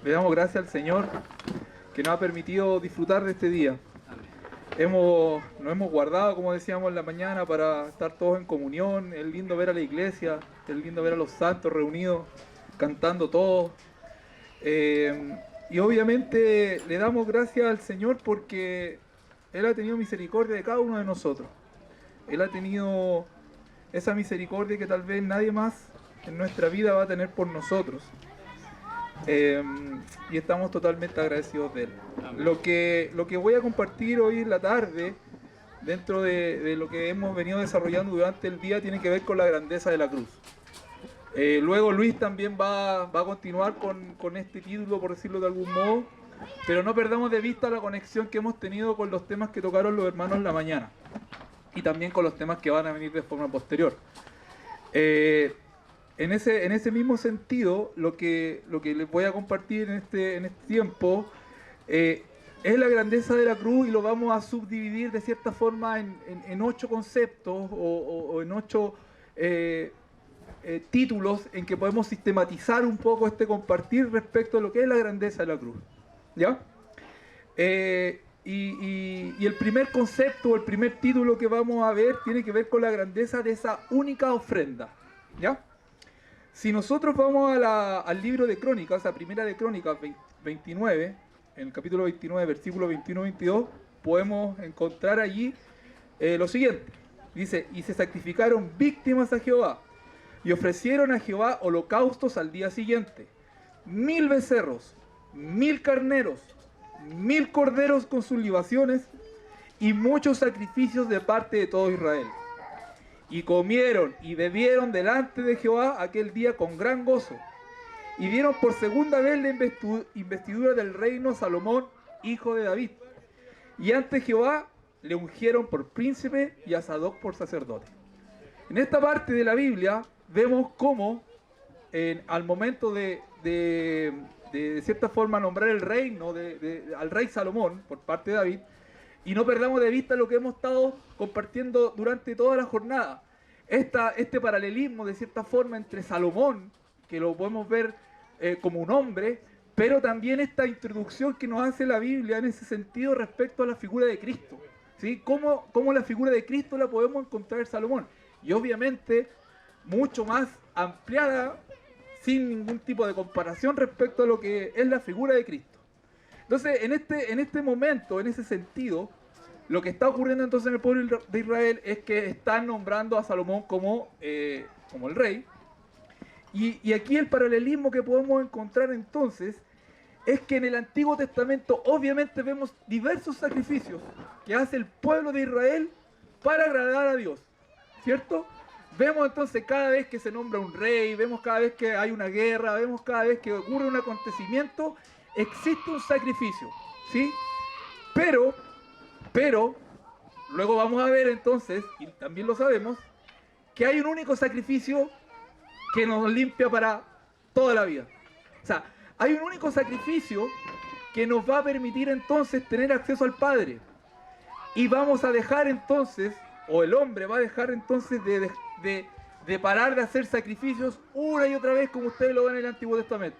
Le damos gracias al Señor que nos ha permitido disfrutar de este día. Nos hemos guardado, como decíamos en la mañana, para estar todos en comunión. Es lindo ver a la iglesia, es lindo ver a los santos reunidos, cantando todos. Y obviamente le damos gracias al Señor porque Él ha tenido misericordia de cada uno de nosotros. Él ha tenido esa misericordia que tal vez nadie más en nuestra vida va a tener por nosotros. Y estamos totalmente agradecidos de Él. Lo que voy a compartir hoy en la tarde, dentro de lo que hemos venido desarrollando durante el día, tiene que ver con la grandeza de la cruz. Luego Luis también va a continuar con este título, por decirlo de algún modo, pero no perdamos de vista la conexión que hemos tenido con los temas que tocaron los hermanos en la mañana y también con los temas que van a venir de forma posterior. En ese mismo sentido, lo que les voy a compartir en este tiempo es la grandeza de la cruz, y lo vamos a subdividir de cierta forma en 8 conceptos o en 8 títulos en que podemos sistematizar un poco este compartir respecto a lo que es la grandeza de la cruz. ¿Ya? Y el primer concepto, el primer título que vamos a ver tiene que ver con la grandeza de esa única ofrenda. ¿Ya? Si nosotros vamos al libro de Crónicas, a Primera de Crónicas 29, en el capítulo 29, versículos 21-22, podemos encontrar allí lo siguiente. Dice: y se sacrificaron víctimas a Jehová, y ofrecieron a Jehová holocaustos al día siguiente, 1000 becerros, 1000 carneros, 1000 corderos con sus libaciones, y muchos sacrificios de parte de todo Israel. Y comieron y bebieron delante de Jehová aquel día con gran gozo, y dieron por segunda vez la investidura del reino a Salomón, hijo de David. Y ante Jehová le ungieron por príncipe y a Sadoc por sacerdote. En esta parte de la Biblia vemos cómo al momento de cierta forma nombrar el reino al rey Salomón por parte de David, y no perdamos de vista lo que hemos estado compartiendo durante toda la jornada. Este paralelismo de cierta forma entre Salomón, que lo podemos ver como un hombre, pero también esta introducción que nos hace la Biblia en ese sentido respecto a la figura de Cristo. ¿Sí? ¿Cómo la figura de Cristo la podemos encontrar en Salomón? Y obviamente mucho más ampliada, sin ningún tipo de comparación respecto a lo que es la figura de Cristo. Entonces, en este momento, en ese sentido, lo que está ocurriendo entonces en el pueblo de Israel es que están nombrando a Salomón como el rey. Y aquí el paralelismo que podemos encontrar entonces es que en el Antiguo Testamento obviamente vemos diversos sacrificios que hace el pueblo de Israel para agradar a Dios, ¿cierto? Vemos entonces cada vez que se nombra un rey, vemos cada vez que hay una guerra, vemos cada vez que ocurre un acontecimiento, existe un sacrificio, ¿sí? Pero, luego vamos a ver entonces, y también lo sabemos, que hay un único sacrificio que nos limpia para toda la vida. O sea, hay un único sacrificio que nos va a permitir entonces tener acceso al Padre. Y vamos a dejar entonces, o el hombre va a dejar entonces de parar de hacer sacrificios una y otra vez, como ustedes lo ven en el Antiguo Testamento.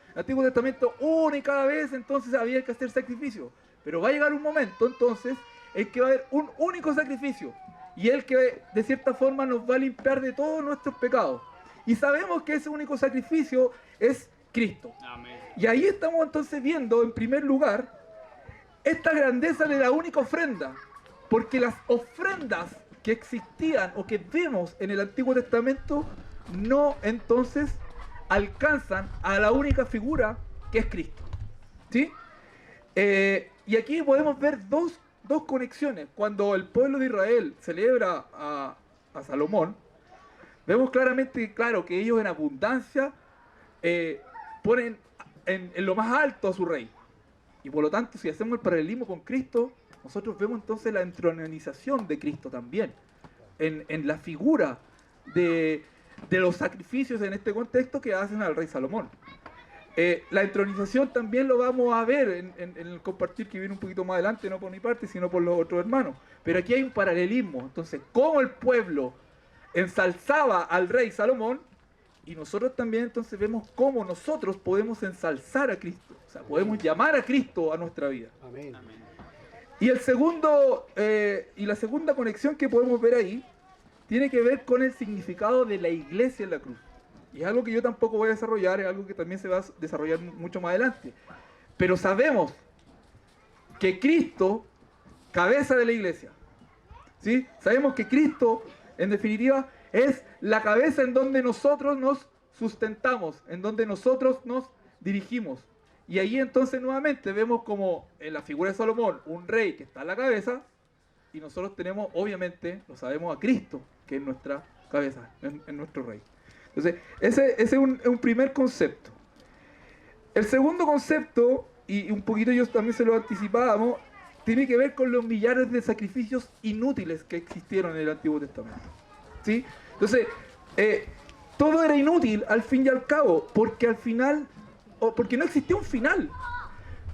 En el Antiguo Testamento, una y cada vez entonces había que hacer sacrificios. Pero va a llegar un momento entonces en que va a haber un único sacrificio, y el que de cierta forma nos va a limpiar de todos nuestros pecados. Y sabemos que ese único sacrificio es Cristo. Amén. Y ahí estamos entonces viendo, en primer lugar, esta grandeza de la única ofrenda. Porque las ofrendas que existían o que vemos en el Antiguo Testamento no entonces alcanzan a la única figura que es Cristo. ¿Sí? Y aquí podemos ver dos conexiones. Cuando el pueblo de Israel celebra a Salomón, vemos claramente, claro, que ellos en abundancia ponen en lo más alto a su rey. Y por lo tanto, si hacemos el paralelismo con Cristo, nosotros vemos entonces la entronización de Cristo también, en la figura de los sacrificios en este contexto que hacen al rey Salomón. La entronización también lo vamos a ver en el compartir que viene un poquito más adelante, no por mi parte, sino por los otros hermanos. Pero aquí hay un paralelismo. Entonces, cómo el pueblo ensalzaba al rey Salomón, Y nosotros también entonces vemos cómo nosotros podemos ensalzar a Cristo. O sea, podemos llamar a Cristo a nuestra vida. Amén. Y la segunda conexión que podemos ver ahí tiene que ver con el significado de la iglesia en la cruz. Y es algo que yo tampoco voy a desarrollar, es algo que también se va a desarrollar mucho más adelante. Pero sabemos que Cristo, cabeza de la iglesia, ¿sí? Sabemos que Cristo, en definitiva, es la cabeza en donde nosotros nos sustentamos, en donde nosotros nos dirigimos. Y ahí entonces nuevamente vemos como en la figura de Salomón, un rey que está en la cabeza, y nosotros tenemos, obviamente, lo sabemos, a Cristo, que es nuestra cabeza, en nuestro rey. Entonces, ese es un primer concepto. El segundo concepto, y un poquito yo también se lo anticipábamos, tiene que ver con los millares de sacrificios inútiles que existieron en el Antiguo Testamento. ¿Sí? Entonces, todo era inútil al fin y al cabo, porque al final, porque no existía un final.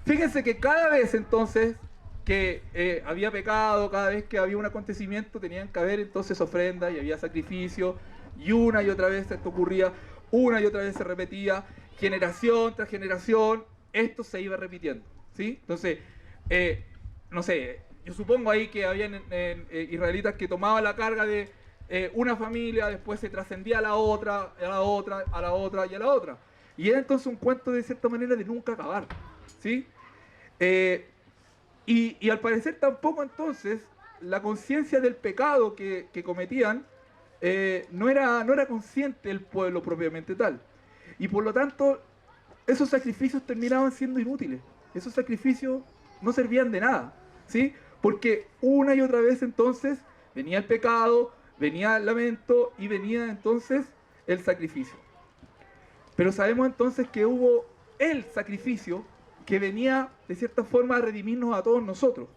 Fíjense que cada vez entonces que había pecado, cada vez que había un acontecimiento, tenían que haber entonces ofrendas y había sacrificio, y una y otra vez esto ocurría, una y otra vez se repetía, generación tras generación, esto se iba repitiendo, ¿sí? Entonces, no sé, yo supongo ahí que habían israelitas que tomaban la carga de una familia, después se trascendía a la otra, a la otra, a la otra y a la otra. Y era entonces un cuento de cierta manera de nunca acabar, ¿sí? Y al parecer tampoco entonces la conciencia del pecado que cometían no era consciente el pueblo propiamente tal. Y por lo tanto, esos sacrificios terminaban siendo inútiles. Esos sacrificios no servían de nada, ¿sí? Porque una y otra vez entonces venía el pecado, venía el lamento y venía entonces el sacrificio. Pero sabemos entonces que hubo el sacrificio que venía de cierta forma a redimirnos a todos nosotros.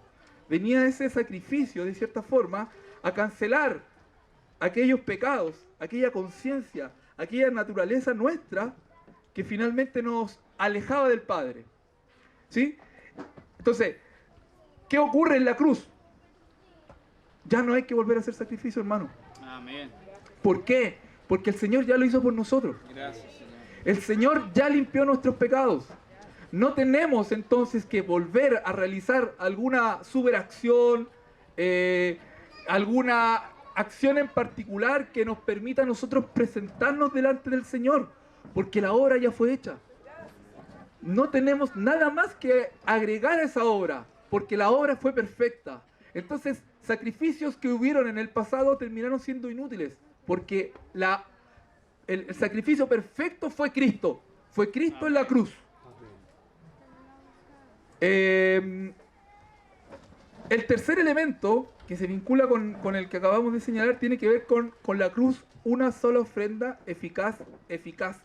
Venía ese sacrificio de cierta forma a cancelar aquellos pecados, aquella conciencia, aquella naturaleza nuestra que finalmente nos alejaba del Padre. ¿Sí? Entonces, ¿qué ocurre en la cruz? Ya no hay que volver a hacer sacrificio, hermano. Amén. ¿Por qué? Porque el Señor ya lo hizo por nosotros. Gracias, Señor. El Señor ya limpió nuestros pecados. No tenemos entonces que volver a realizar alguna superacción, alguna acción en particular que nos permita a nosotros presentarnos delante del Señor, porque la obra ya fue hecha. No tenemos nada más que agregar a esa obra, porque la obra fue perfecta. Entonces, sacrificios que hubieron en el pasado terminaron siendo inútiles, porque el sacrificio perfecto fue Cristo. Fue Cristo en la cruz. El tercer elemento que se vincula con el que acabamos de señalar tiene que ver con la cruz, una sola ofrenda eficaz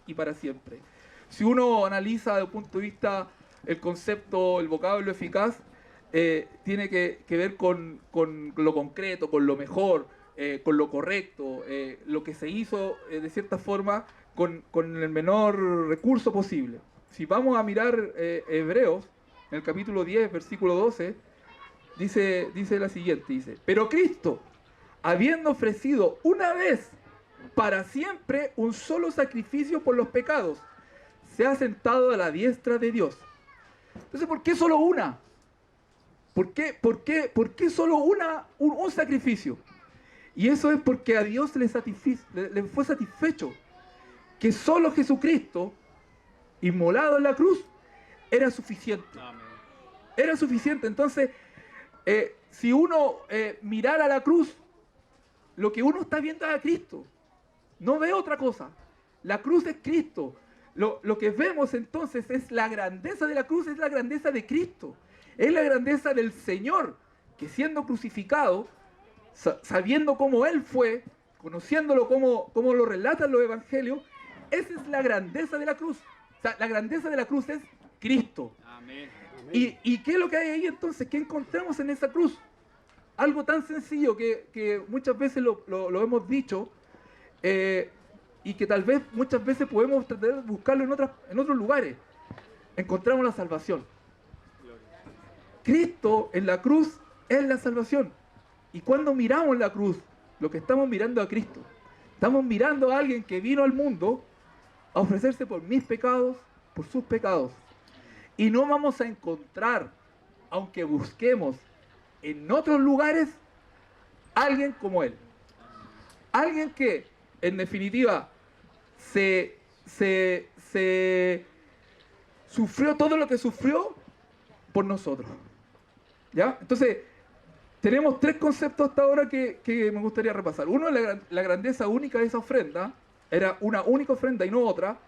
y para siempre. Si uno analiza desde un punto de vista el concepto, el vocablo eficaz, tiene que ver con lo concreto, con lo mejor, con lo correcto, lo que se hizo de cierta forma con el menor recurso posible. Si vamos a mirar Hebreos, en el capítulo 10, versículo 12, dice la siguiente, dice: pero Cristo, habiendo ofrecido una vez para siempre un solo sacrificio por los pecados, se ha sentado a la diestra de Dios. Entonces, ¿por qué solo una? ¿Por qué solo un sacrificio? Y eso es porque a Dios le fue satisfecho que solo Jesucristo, inmolado en la cruz, era suficiente. Amén. Era suficiente. Entonces, si uno mirara la cruz, lo que uno está viendo es a Cristo. No ve otra cosa. La cruz es Cristo. Lo que vemos entonces es la grandeza de la cruz, es la grandeza de Cristo. Es la grandeza del Señor, que siendo crucificado, sabiendo cómo Él fue, conociéndolo como lo relatan los evangelios, esa es la grandeza de la cruz. O sea, la grandeza de la cruz es Cristo. Amén. ¿Y qué es lo que hay ahí entonces? ¿Qué encontramos en esa cruz? Algo tan sencillo que muchas veces lo hemos dicho, y que tal vez muchas veces podemos tratar de buscarlo en otros lugares. Encontramos la salvación. Cristo en la cruz es la salvación. Y cuando miramos la cruz, lo que estamos mirando a Cristo. Estamos mirando a alguien que vino al mundo a ofrecerse por mis pecados, por sus pecados. Y no vamos a encontrar, aunque busquemos en otros lugares, alguien como Él. Alguien que, en definitiva, se sufrió todo lo que sufrió por nosotros. ¿Ya? Entonces, tenemos tres conceptos hasta ahora que me gustaría repasar. Uno es la grandeza única de esa ofrenda. Era una única ofrenda y no otra.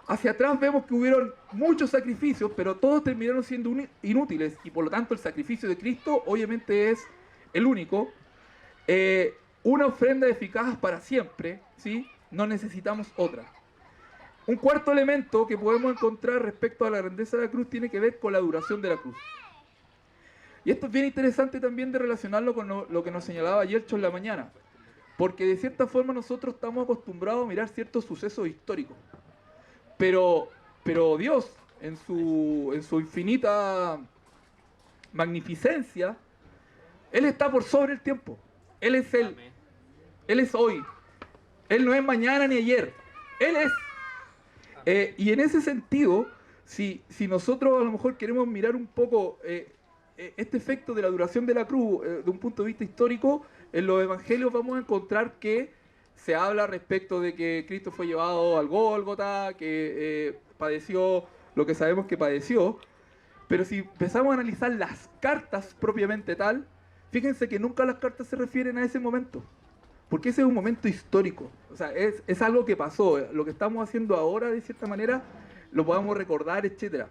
Hacia atrás vemos que hubieron muchos sacrificios, pero todos terminaron siendo inútiles. Y por lo tanto el sacrificio de Cristo obviamente es el único. Una ofrenda eficaz para siempre, ¿sí? No necesitamos otra. Un cuarto elemento que podemos encontrar respecto a la grandeza de la cruz tiene que ver con la duración de la cruz. Y esto es bien interesante también de relacionarlo con lo que nos señalaba Yelcho en la mañana. Porque de cierta forma nosotros estamos acostumbrados a mirar ciertos sucesos históricos. Pero Dios, en su infinita magnificencia, Él está por sobre el tiempo. Él es Él. Él es hoy. Él no es mañana ni ayer. Él es. Y en ese sentido, si nosotros a lo mejor queremos mirar un poco este efecto de la duración de la cruz de un punto de vista histórico, en los evangelios vamos a encontrar que se habla respecto de que Cristo fue llevado al Gólgota, que padeció lo que sabemos que padeció. Pero si empezamos a analizar las cartas propiamente tal, fíjense que nunca las cartas se refieren a ese momento. Porque ese es un momento histórico. O sea, es algo que pasó. Lo que estamos haciendo ahora, de cierta manera, lo podemos recordar, etc.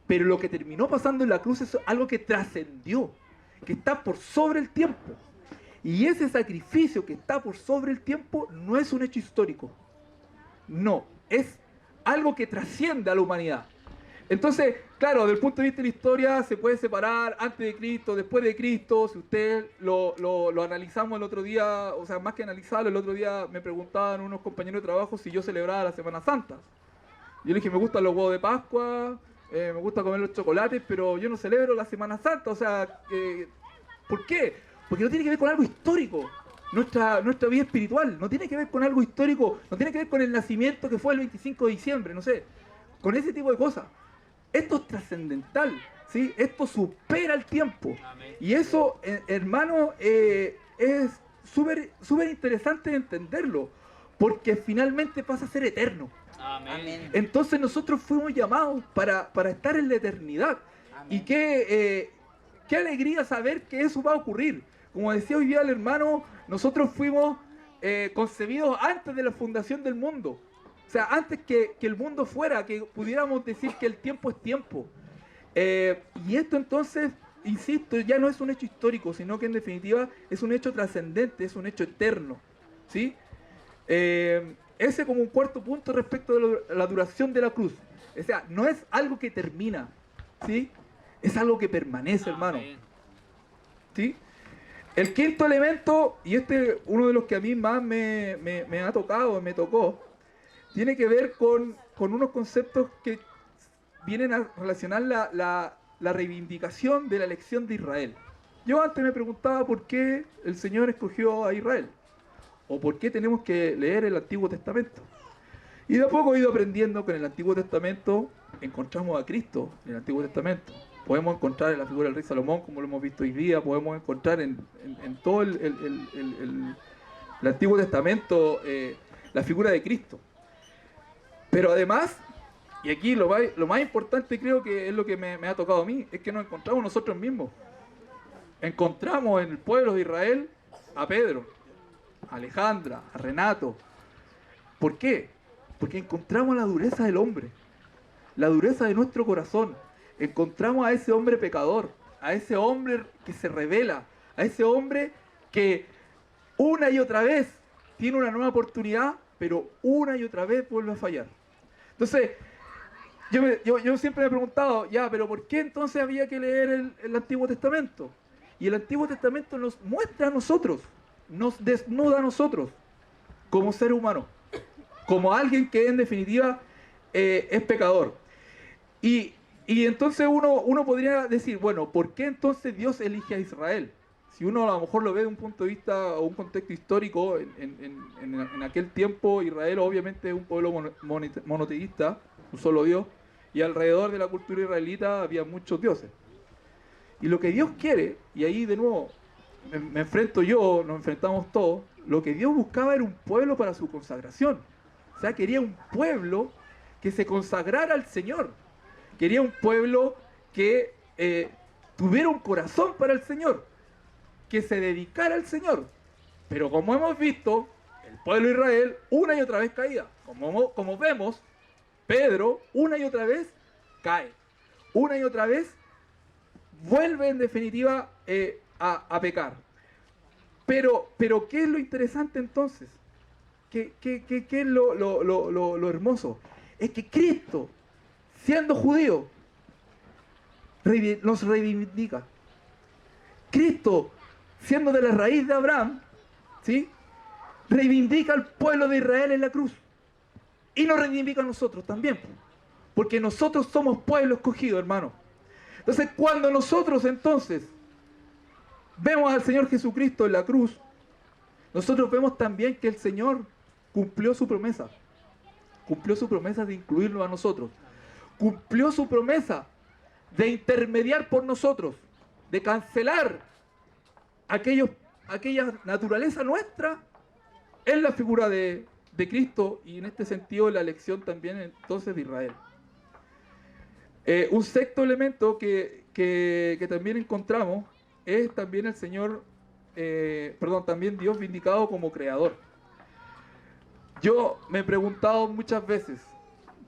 Pero lo que terminó pasando en la cruz es algo que trascendió, que está por sobre el tiempo. Y ese sacrificio que está por sobre el tiempo no es un hecho histórico. No, es algo que trasciende a la humanidad. Entonces, claro, desde el punto de vista de la historia se puede separar antes de Cristo, después de Cristo. Si usted lo analizamos el otro día, o sea, más que analizarlo, el otro día me preguntaban unos compañeros de trabajo si yo celebraba la Semana Santa. Yo le dije, me gustan los huevos de Pascua, me gusta comer los chocolates, pero yo no celebro la Semana Santa. O sea, ¿por qué? Porque no tiene que ver con algo histórico. Nuestra vida espiritual no tiene que ver con algo histórico, no tiene que ver con el nacimiento que fue el 25 de diciembre, no sé, con ese tipo de cosas. Esto es trascendental, ¿sí? Esto supera el tiempo. Amén. Y eso, hermano, es súper interesante de entenderlo, porque finalmente pasa a ser eterno. Amén. Entonces nosotros fuimos llamados para estar en la eternidad. Amén. Y qué alegría saber que eso va a ocurrir. Como decía hoy día el hermano, nosotros fuimos concebidos antes de la fundación del mundo. O sea, antes que el mundo fuera, que pudiéramos decir que el tiempo es tiempo. Y esto entonces, insisto, ya no es un hecho histórico, sino que en definitiva es un hecho trascendente, es un hecho eterno, ¿sí? Ese como un cuarto punto respecto de la duración de la cruz. O sea, no es algo que termina, ¿sí? Es algo que permanece, hermano. ¿Sí? El quinto elemento, y este es uno de los que a mí más me ha tocado, me tocó, tiene que ver con unos conceptos que vienen a relacionar la reivindicación de la elección de Israel. Yo antes me preguntaba por qué el Señor escogió a Israel, o por qué tenemos que leer el Antiguo Testamento. Y de a poco he ido aprendiendo que en el Antiguo Testamento encontramos a Cristo en el Antiguo Testamento. Podemos encontrar en la figura del rey Salomón, como lo hemos visto hoy día, podemos encontrar en todo el Antiguo Testamento la figura de Cristo. Pero además, y aquí lo más importante creo que es lo que me ha tocado a mí, es que nos encontramos nosotros mismos. Encontramos en el pueblo de Israel a Pedro, a Alejandra, a Renato. ¿Por qué? Porque encontramos la dureza del hombre, la dureza de nuestro corazón. Encontramos a ese hombre pecador, a ese hombre que se rebela, a ese hombre que una y otra vez tiene una nueva oportunidad, pero una y otra vez vuelve a fallar. Entonces, yo siempre me he preguntado, ya, pero ¿por qué entonces había que leer el Antiguo Testamento? Y el Antiguo Testamento nos muestra a nosotros, nos desnuda a nosotros, como ser humano, como alguien que en definitiva es pecador. Y entonces uno podría decir, bueno, ¿por qué entonces Dios elige a Israel? si uno a lo mejor lo ve de un punto de vista o un contexto histórico, en aquel tiempo Israel obviamente es un pueblo monoteísta, un solo Dios, y alrededor de la cultura israelita había muchos dioses. Y lo que Dios quiere, y ahí de nuevo me enfrento yo, nos enfrentamos todos, lo que Dios buscaba era un pueblo para su consagración. O sea, quería un pueblo que se consagrara al Señor. Quería un pueblo que tuviera un corazón para el Señor, que se dedicara al Señor. Pero como hemos visto, el pueblo de Israel una y otra vez caía. Como vemos, Pedro una y otra vez cae. Una y otra vez vuelve en definitiva a pecar. Pero ¿qué es lo interesante entonces? ¿Qué es lo hermoso? Es que Cristo, siendo judío, nos reivindica. Cristo, siendo de la raíz de Abraham, ¿sí?, reivindica al pueblo de Israel en la cruz. Y nos reivindica a nosotros también. Porque nosotros somos pueblo escogido, hermano. Entonces, cuando nosotros entonces vemos al Señor Jesucristo en la cruz, nosotros vemos también que el Señor cumplió su promesa. Cumplió su promesa de incluirnos a nosotros. Cumplió su promesa de intermediar por nosotros, de cancelar aquella naturaleza nuestra en la figura de Cristo, y en este sentido la elección también entonces de Israel. Un sexto elemento que también encontramos es también el Señor, también Dios vindicado como creador. Yo me he preguntado muchas veces,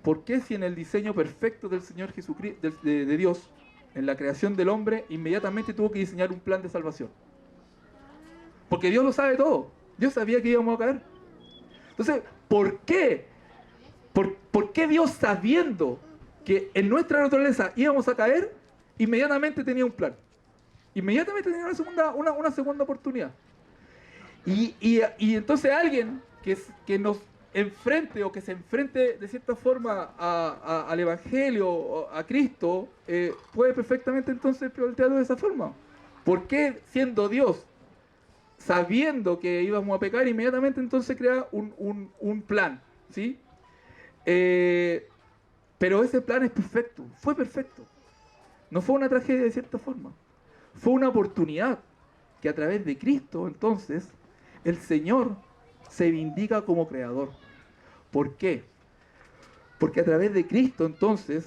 ¿por qué si en el diseño perfecto del Señor Jesucristo, de Dios, en la creación del hombre, inmediatamente tuvo que diseñar un plan de salvación? Porque Dios lo sabe todo. Dios sabía que íbamos a caer. Entonces, ¿por qué? ¿Por qué Dios, sabiendo que en nuestra naturaleza íbamos a caer, inmediatamente tenía un plan? Inmediatamente tenía una segunda oportunidad. Y entonces alguien que nos enfrente o que se enfrente de cierta forma al Evangelio, o a Cristo, puede perfectamente entonces plantearlo de esa forma. ¿Por qué, siendo Dios, sabiendo que íbamos a pecar, inmediatamente entonces crea un plan? ¿Sí? Pero ese plan es perfecto, fue perfecto. No fue una tragedia de cierta forma. Fue una oportunidad que a través de Cristo, entonces, el Señor se vindica como creador. ¿Por qué? Porque a través de Cristo, entonces,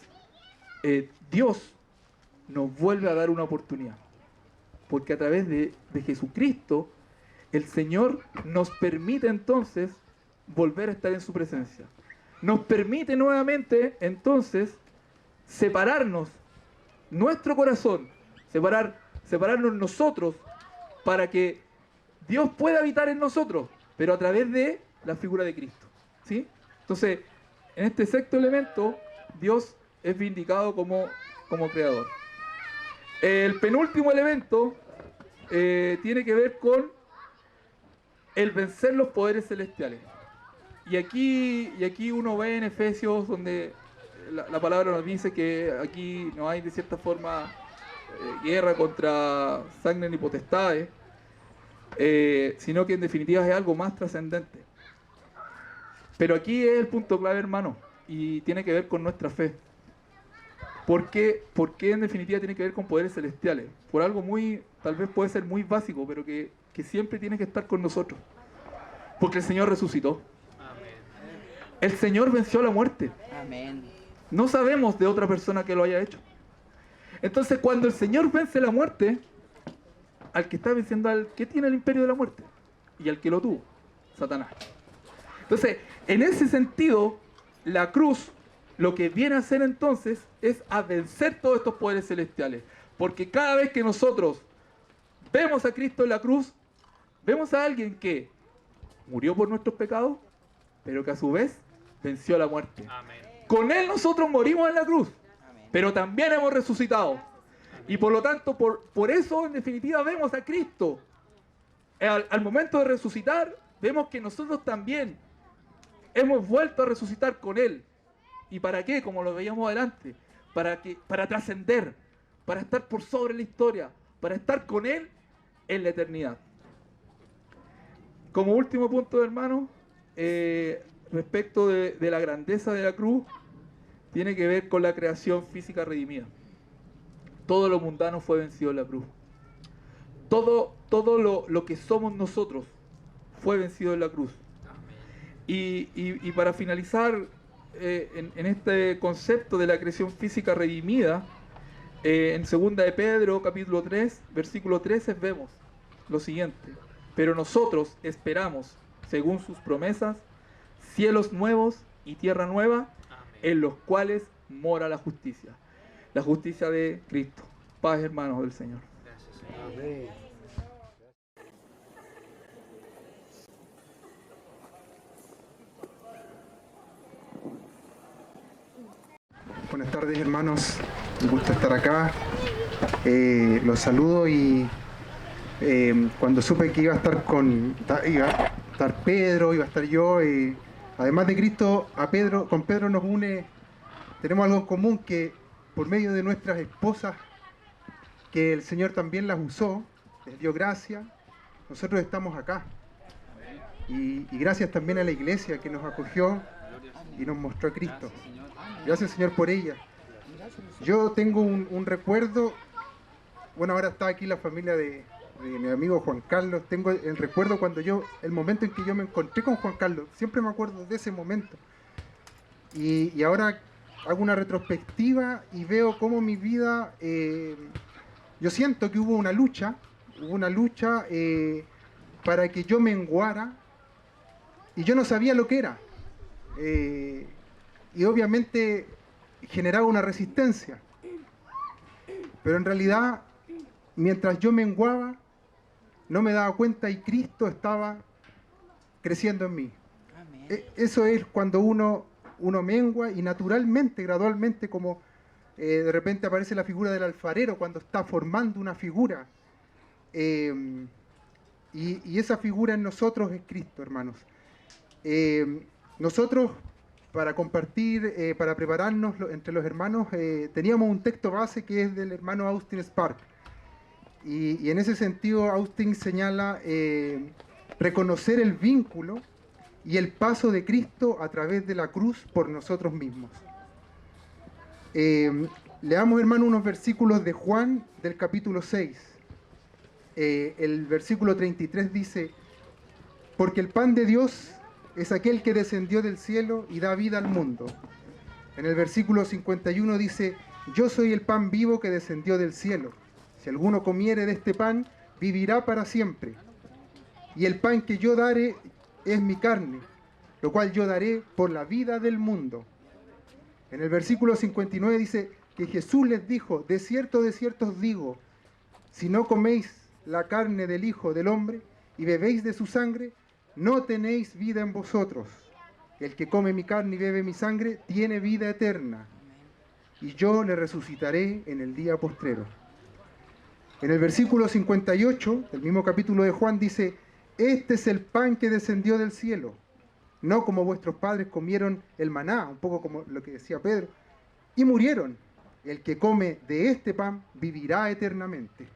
Dios nos vuelve a dar una oportunidad. Porque a través de Jesucristo, el Señor nos permite entonces volver a estar en su presencia. Nos permite nuevamente entonces separarnos, nuestro corazón, separarnos nosotros, para que Dios pueda habitar en nosotros, pero a través de la figura de Cristo. ¿Sí? Entonces, en este sexto elemento, Dios es vindicado como creador. El penúltimo elemento tiene que ver con el vencer los poderes celestiales. Y aquí uno ve en Efesios, donde la palabra nos dice que aquí no hay de cierta forma guerra contra sangre ni potestades, sino que en definitiva es algo más trascendente. Pero aquí es el punto clave, hermano, y tiene que ver con nuestra fe. ¿Por qué en definitiva tiene que ver con poderes celestiales? Por algo tal vez puede ser muy básico, pero que siempre tiene que estar con nosotros. Porque el Señor resucitó. El Señor venció la muerte. Amén. No sabemos de otra persona que lo haya hecho. Entonces, cuando el Señor vence la muerte, al que está venciendo, al que tiene el imperio de la muerte, y al que lo tuvo, Satanás. Entonces, en ese sentido, la cruz lo que viene a hacer entonces es a vencer todos estos poderes celestiales. Porque cada vez que nosotros vemos a Cristo en la cruz, vemos a alguien que murió por nuestros pecados, pero que a su vez venció la muerte. Amén. Con Él nosotros morimos en la cruz, Amén. pero también hemos resucitado. Y por lo tanto, por eso en definitiva vemos a Cristo. Al momento de resucitar, vemos que nosotros también hemos vuelto a resucitar con Él. ¿Y para qué? Como lo veíamos adelante. Para trascender, para estar por sobre la historia, para estar con Él en la eternidad. Como último punto, hermano, respecto de la grandeza de la cruz, tiene que ver con la creación física redimida. Todo lo mundano fue vencido en la cruz. Todo lo que somos nosotros fue vencido en la cruz. Y para finalizar en este concepto de la creación física redimida, en 2 de Pedro, capítulo 3, versículo 13, vemos lo siguiente: pero nosotros esperamos, según sus promesas, cielos nuevos y tierra nueva, en los cuales mora la justicia de Cristo. Paz, hermanos del Señor. Gracias, Señor. Amén. Buenas tardes, hermanos, un gusto estar acá. Los saludo y cuando supe que iba a estar Pedro, iba a estar yo, además de Cristo, con Pedro nos une, tenemos algo en común, que por medio de nuestras esposas, que el Señor también las usó, les dio gracia, nosotros estamos acá. Y gracias también a la iglesia que nos acogió y nos mostró a Cristo. Gracias, Señor, por ella. Yo tengo un recuerdo, bueno, ahora está aquí la familia de mi amigo Juan Carlos. Tengo el recuerdo el momento en que yo me encontré con Juan Carlos. Siempre me acuerdo de ese momento. Y ahora hago una retrospectiva y veo cómo mi vida, yo siento que hubo una lucha para que yo menguara, y yo no sabía lo que era. Y obviamente generaba una resistencia. Pero en realidad, mientras yo menguaba, no me daba cuenta y Cristo estaba creciendo en mí. Eso es cuando uno mengua y naturalmente, gradualmente, como de repente aparece la figura del alfarero cuando está formando una figura. Y esa figura en nosotros es Cristo, hermanos. Nosotros, para compartir, para prepararnos entre los hermanos, teníamos un texto base que es del hermano Austin Spark. Y en ese sentido, Austin señala reconocer el vínculo y el paso de Cristo a través de la cruz por nosotros mismos. Leamos, hermano, unos versículos de Juan del capítulo 6. El versículo 33 dice: porque el pan de Dios es aquel que descendió del cielo y da vida al mundo. En el versículo 51 dice: yo soy el pan vivo que descendió del cielo. Si alguno comiere de este pan, vivirá para siempre. Y el pan que yo daré es mi carne, lo cual yo daré por la vida del mundo. En el versículo 59 dice que Jesús les dijo: de cierto os digo, si no coméis la carne del Hijo del Hombre y bebéis de su sangre, no tenéis vida en vosotros. El que come mi carne y bebe mi sangre tiene vida eterna, y yo le resucitaré en el día postrero. En el versículo 58 del mismo capítulo de Juan dice: este es el pan que descendió del cielo, no como vuestros padres comieron el maná, un poco como lo que decía Pedro, y murieron. El que come de este pan vivirá eternamente.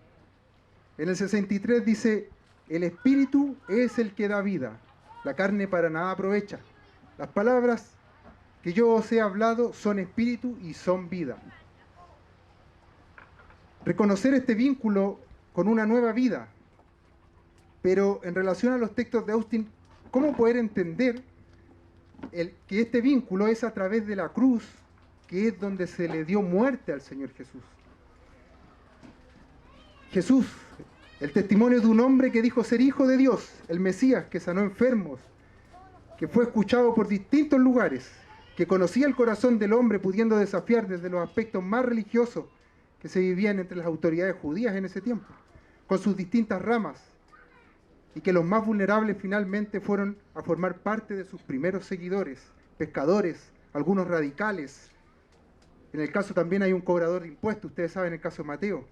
En el 63 dice: el espíritu es el que da vida, la carne para nada aprovecha. Las palabras que yo os he hablado son espíritu y son vida. Reconocer este vínculo con una nueva vida. Pero en relación a los textos de Austin, ¿cómo poder entender que este vínculo es a través de la cruz, que es donde se le dio muerte al Señor Jesús? Jesús, el testimonio de un hombre que dijo ser hijo de Dios, el Mesías, que sanó enfermos, que fue escuchado por distintos lugares, que conocía el corazón del hombre, pudiendo desafiar desde los aspectos más religiosos que se vivían entre las autoridades judías en ese tiempo, con sus distintas ramas, y que los más vulnerables finalmente fueron a formar parte de sus primeros seguidores, pescadores, algunos radicales. En el caso también hay un cobrador de impuestos, ustedes saben el caso de Mateo.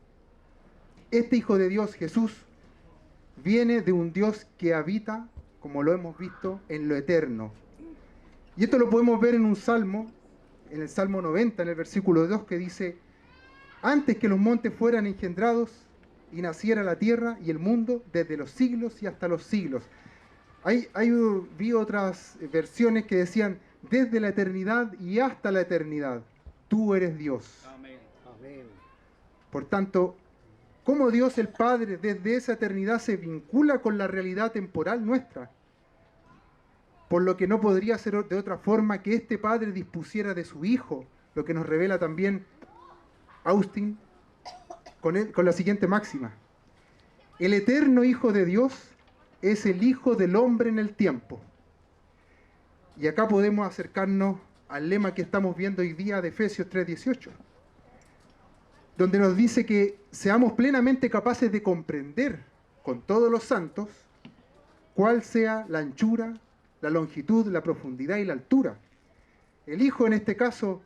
Este Hijo de Dios, Jesús, viene de un Dios que habita, como lo hemos visto, en lo eterno. Y esto lo podemos ver en un salmo, en el Salmo 90, en el versículo 2, que dice: antes que los montes fueran engendrados y naciera la tierra y el mundo desde los siglos y hasta los siglos. Vi otras versiones que decían, desde la eternidad y hasta la eternidad, tú eres Dios. Amén. Amén. Por tanto, ¿cómo Dios el Padre desde esa eternidad se vincula con la realidad temporal nuestra? Por lo que no podría ser de otra forma que este Padre dispusiera de su Hijo, lo que nos revela también Austin con la siguiente máxima. El eterno Hijo de Dios es el Hijo del hombre en el tiempo. Y acá podemos acercarnos al lema que estamos viendo hoy día de Efesios 3:18, donde nos dice que seamos plenamente capaces de comprender con todos los santos cuál sea la anchura, la longitud, la profundidad y la altura. El Hijo en este caso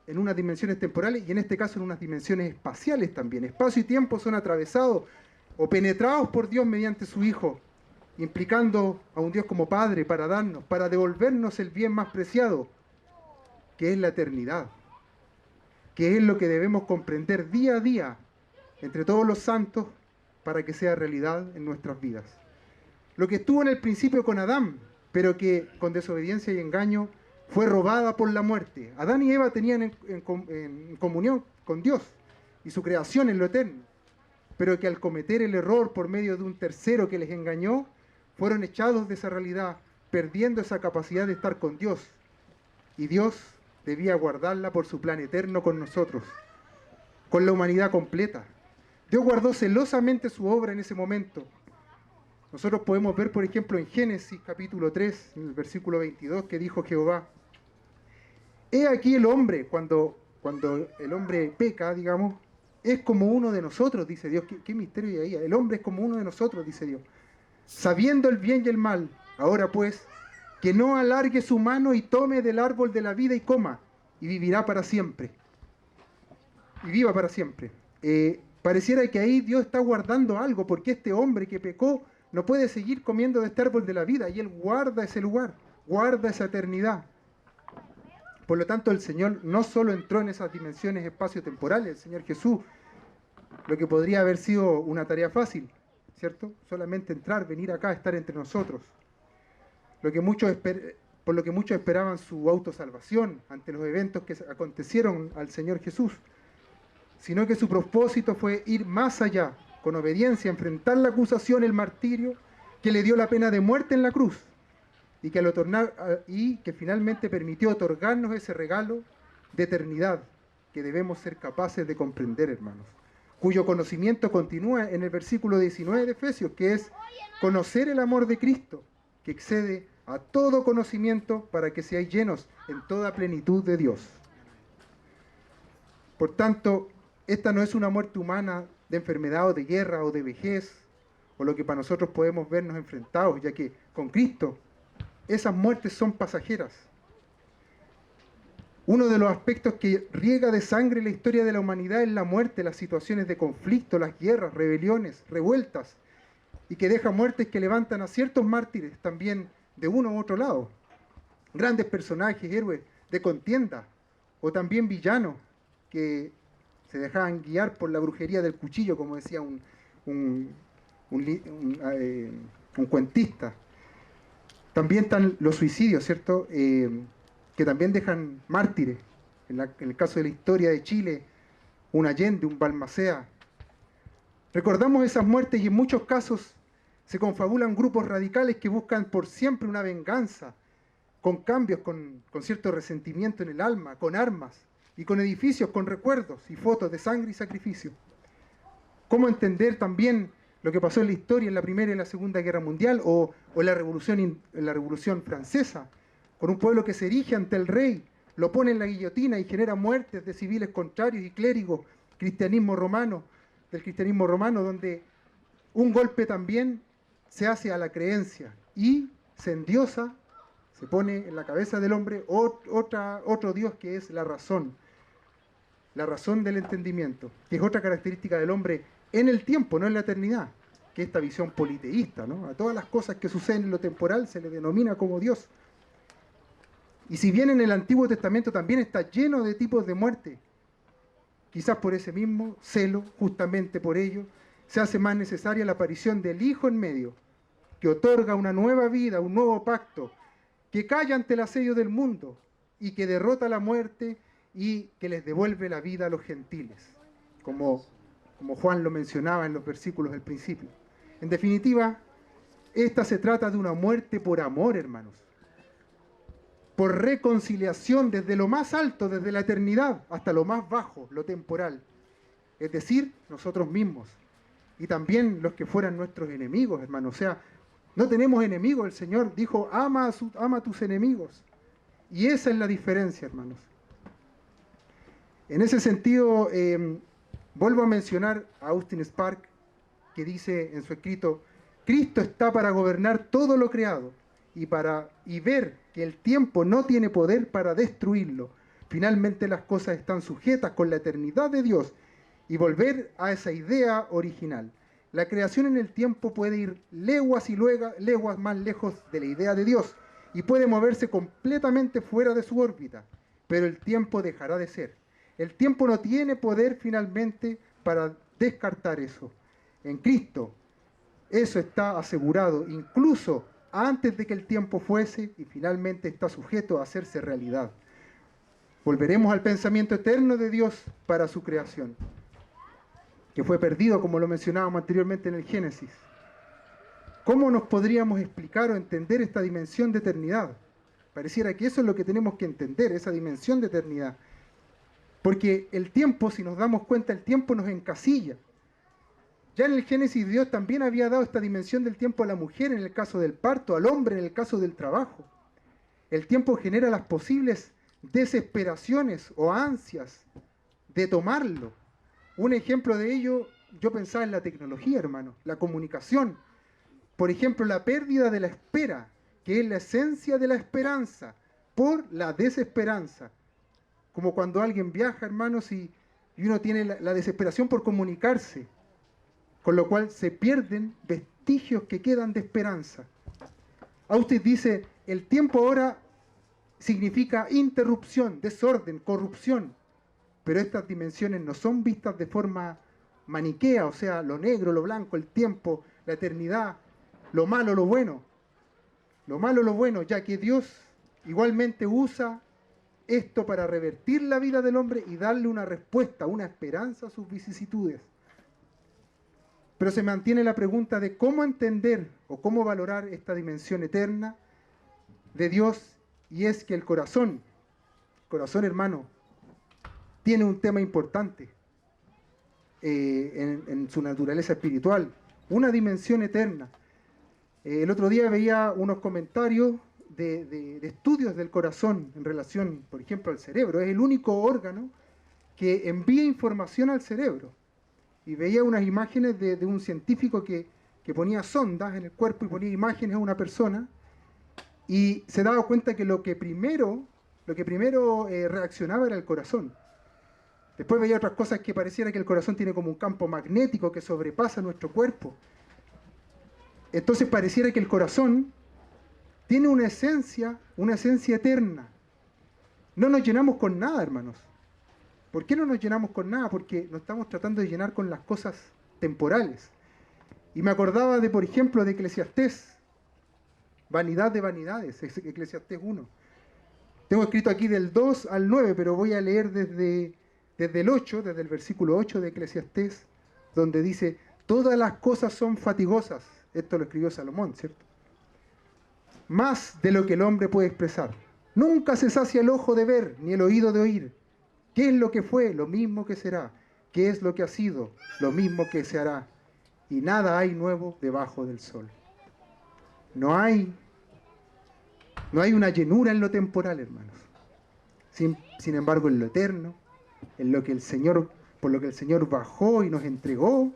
en unas dimensiones temporales y en este caso en unas dimensiones espaciales también. Espacio y tiempo son atravesados o penetrados por Dios mediante su Hijo, implicando a un Dios como Padre para devolvernos el bien más preciado, que es la eternidad, que es lo que debemos comprender día a día entre todos los santos para que sea realidad en nuestras vidas. Lo que estuvo en el principio con Adán, pero que con desobediencia y engaño fue robada por la muerte. Adán y Eva tenían en comunión con Dios y su creación en lo eterno, pero que al cometer el error por medio de un tercero que les engañó, fueron echados de esa realidad, perdiendo esa capacidad de estar con Dios. Y Dios debía guardarla por su plan eterno con nosotros, con la humanidad completa. Dios guardó celosamente su obra en ese momento. Nosotros podemos ver, por ejemplo, en Génesis capítulo 3, en el versículo 22, que dijo Jehová: he aquí el hombre, cuando el hombre peca, digamos, es como uno de nosotros, dice Dios. ¿Qué misterio hay ahí? El hombre es como uno de nosotros, dice Dios, sabiendo el bien y el mal. Ahora pues, que no alargue su mano y tome del árbol de la vida y coma, y vivirá para siempre. Y viva para siempre. Pareciera que ahí Dios está guardando algo, porque este hombre que pecó no puede seguir comiendo de este árbol de la vida, y Él guarda ese lugar, guarda esa eternidad. Por lo tanto, el Señor no solo entró en esas dimensiones espaciotemporales, el Señor Jesús, lo que podría haber sido una tarea fácil, ¿cierto? Solamente entrar, venir acá, estar entre nosotros. Por lo que muchos esperaban su autosalvación ante los eventos que acontecieron al Señor Jesús, sino que su propósito fue ir más allá, con obediencia, enfrentar la acusación, el martirio, que le dio la pena de muerte en la cruz, y que finalmente permitió otorgarnos ese regalo de eternidad que debemos ser capaces de comprender, hermanos, cuyo conocimiento continúa en el versículo 19 de Efesios, que es conocer el amor de Cristo, que excede a todo conocimiento, para que seáis llenos en toda plenitud de Dios. Por tanto, esta no es una muerte humana de enfermedad o de guerra o de vejez, o lo que para nosotros podemos vernos enfrentados, ya que con Cristo esas muertes son pasajeras. Uno de los aspectos que riega de sangre la historia de la humanidad es la muerte, las situaciones de conflicto, las guerras, rebeliones, revueltas, y que deja muertes que levantan a ciertos mártires también de uno u otro lado. Grandes personajes, héroes de contienda, o también villanos que se dejaban guiar por la brujería del cuchillo, como decía un cuentista. También están los suicidios, ¿cierto? Que también dejan mártires. En el caso de la historia de Chile, un Allende, un Balmaceda. Recordamos esas muertes y en muchos casos se confabulan grupos radicales que buscan por siempre una venganza, con cambios, con cierto resentimiento en el alma, con armas y con edificios, con recuerdos y fotos de sangre y sacrificio. ¿Cómo entender también lo que pasó en la historia en la Primera y la Segunda Guerra Mundial o la Revolución Francesa, con un pueblo que se erige ante el rey, lo pone en la guillotina y genera muertes de civiles contrarios y clérigos, del cristianismo romano, donde un golpe también se hace a la creencia y se endiosa, se pone en la cabeza del hombre otro Dios, que es la razón del entendimiento, que es otra característica del hombre en el tiempo, no en la eternidad, que es esta visión politeísta, ¿no? A todas las cosas que suceden en lo temporal se le denomina como Dios. Y si bien en el Antiguo Testamento también está lleno de tipos de muerte, quizás por ese mismo celo, justamente por ello, se hace más necesaria la aparición del Hijo en medio, que otorga una nueva vida, un nuevo pacto, que calla ante el asedio del mundo y que derrota la muerte y que les devuelve la vida a los gentiles, como Juan lo mencionaba en los versículos del principio. En definitiva, esta se trata de una muerte por amor, hermanos, por reconciliación desde lo más alto, desde la eternidad, hasta lo más bajo, lo temporal, es decir, nosotros mismos, y también los que fueran nuestros enemigos, hermanos. O sea, no tenemos enemigos, el Señor dijo, ama a tus enemigos, y esa es la diferencia, hermanos. En ese sentido, vuelvo a mencionar a Austin Spark, que dice en su escrito, Cristo está para gobernar todo lo creado y ver que el tiempo no tiene poder para destruirlo. Finalmente las cosas están sujetas con la eternidad de Dios y volver a esa idea original. La creación en el tiempo puede ir leguas y leguas más lejos de la idea de Dios y puede moverse completamente fuera de su órbita, pero el tiempo dejará de ser. El tiempo no tiene poder finalmente para descartar eso. En Cristo, eso está asegurado, incluso antes de que el tiempo fuese, y finalmente está sujeto a hacerse realidad. Volveremos al pensamiento eterno de Dios para su creación, que fue perdido, como lo mencionábamos anteriormente en el Génesis. ¿Cómo nos podríamos explicar o entender esta dimensión de eternidad? Pareciera que eso es lo que tenemos que entender, esa dimensión de eternidad. Porque el tiempo, si nos damos cuenta, el tiempo nos encasilla. Ya en el Génesis Dios también había dado esta dimensión del tiempo a la mujer en el caso del parto, al hombre en el caso del trabajo. El tiempo genera las posibles desesperaciones o ansias de tomarlo. Un ejemplo de ello, yo pensaba en la tecnología, hermano, la comunicación. Por ejemplo, la pérdida de la espera, que es la esencia de la esperanza, por la desesperanza. Como cuando alguien viaja, hermanos, y uno tiene la desesperación por comunicarse, con lo cual se pierden vestigios que quedan de esperanza. Austin dice, el tiempo ahora significa interrupción, desorden, corrupción, pero estas dimensiones no son vistas de forma maniquea, o sea, lo negro, lo blanco, el tiempo, la eternidad, lo malo, lo bueno. Lo malo, lo bueno, ya que Dios igualmente usa esto para revertir la vida del hombre y darle una respuesta, una esperanza a sus vicisitudes. Pero se mantiene la pregunta de cómo entender o cómo valorar esta dimensión eterna de Dios, y es que el corazón, hermano, tiene un tema importante en su naturaleza espiritual, una dimensión eterna. El otro día veía unos comentarios de estudios del corazón en relación, por ejemplo, al cerebro. Es el único órgano que envía información al cerebro. Y veía unas imágenes de un científico que ponía sondas en el cuerpo y ponía imágenes a una persona, y se daba cuenta que lo que primero reaccionaba era el corazón. Después veía otras cosas que pareciera que el corazón tiene como un campo magnético que sobrepasa nuestro cuerpo. Entonces pareciera que el corazón tiene una esencia eterna. No nos llenamos con nada, hermanos. ¿Por qué no nos llenamos con nada? Porque nos estamos tratando de llenar con las cosas temporales. Y me acordaba por ejemplo, de Eclesiastés. Vanidad de vanidades, Eclesiastés 1. Tengo escrito aquí del 2 al 9, pero voy a leer desde el 8, desde el versículo 8 de Eclesiastés, donde dice, todas las cosas son fatigosas. Esto lo escribió Salomón, ¿cierto? Más de lo que el hombre puede expresar. Nunca se sacia el ojo de ver, ni el oído de oír. ¿Qué es lo que fue? Lo mismo que será. ¿Qué es lo que ha sido? Lo mismo que se hará. Y nada hay nuevo debajo del sol. No hay una llenura en lo temporal, hermanos. Sin embargo, en lo eterno, en lo que por lo que el Señor bajó y nos entregó,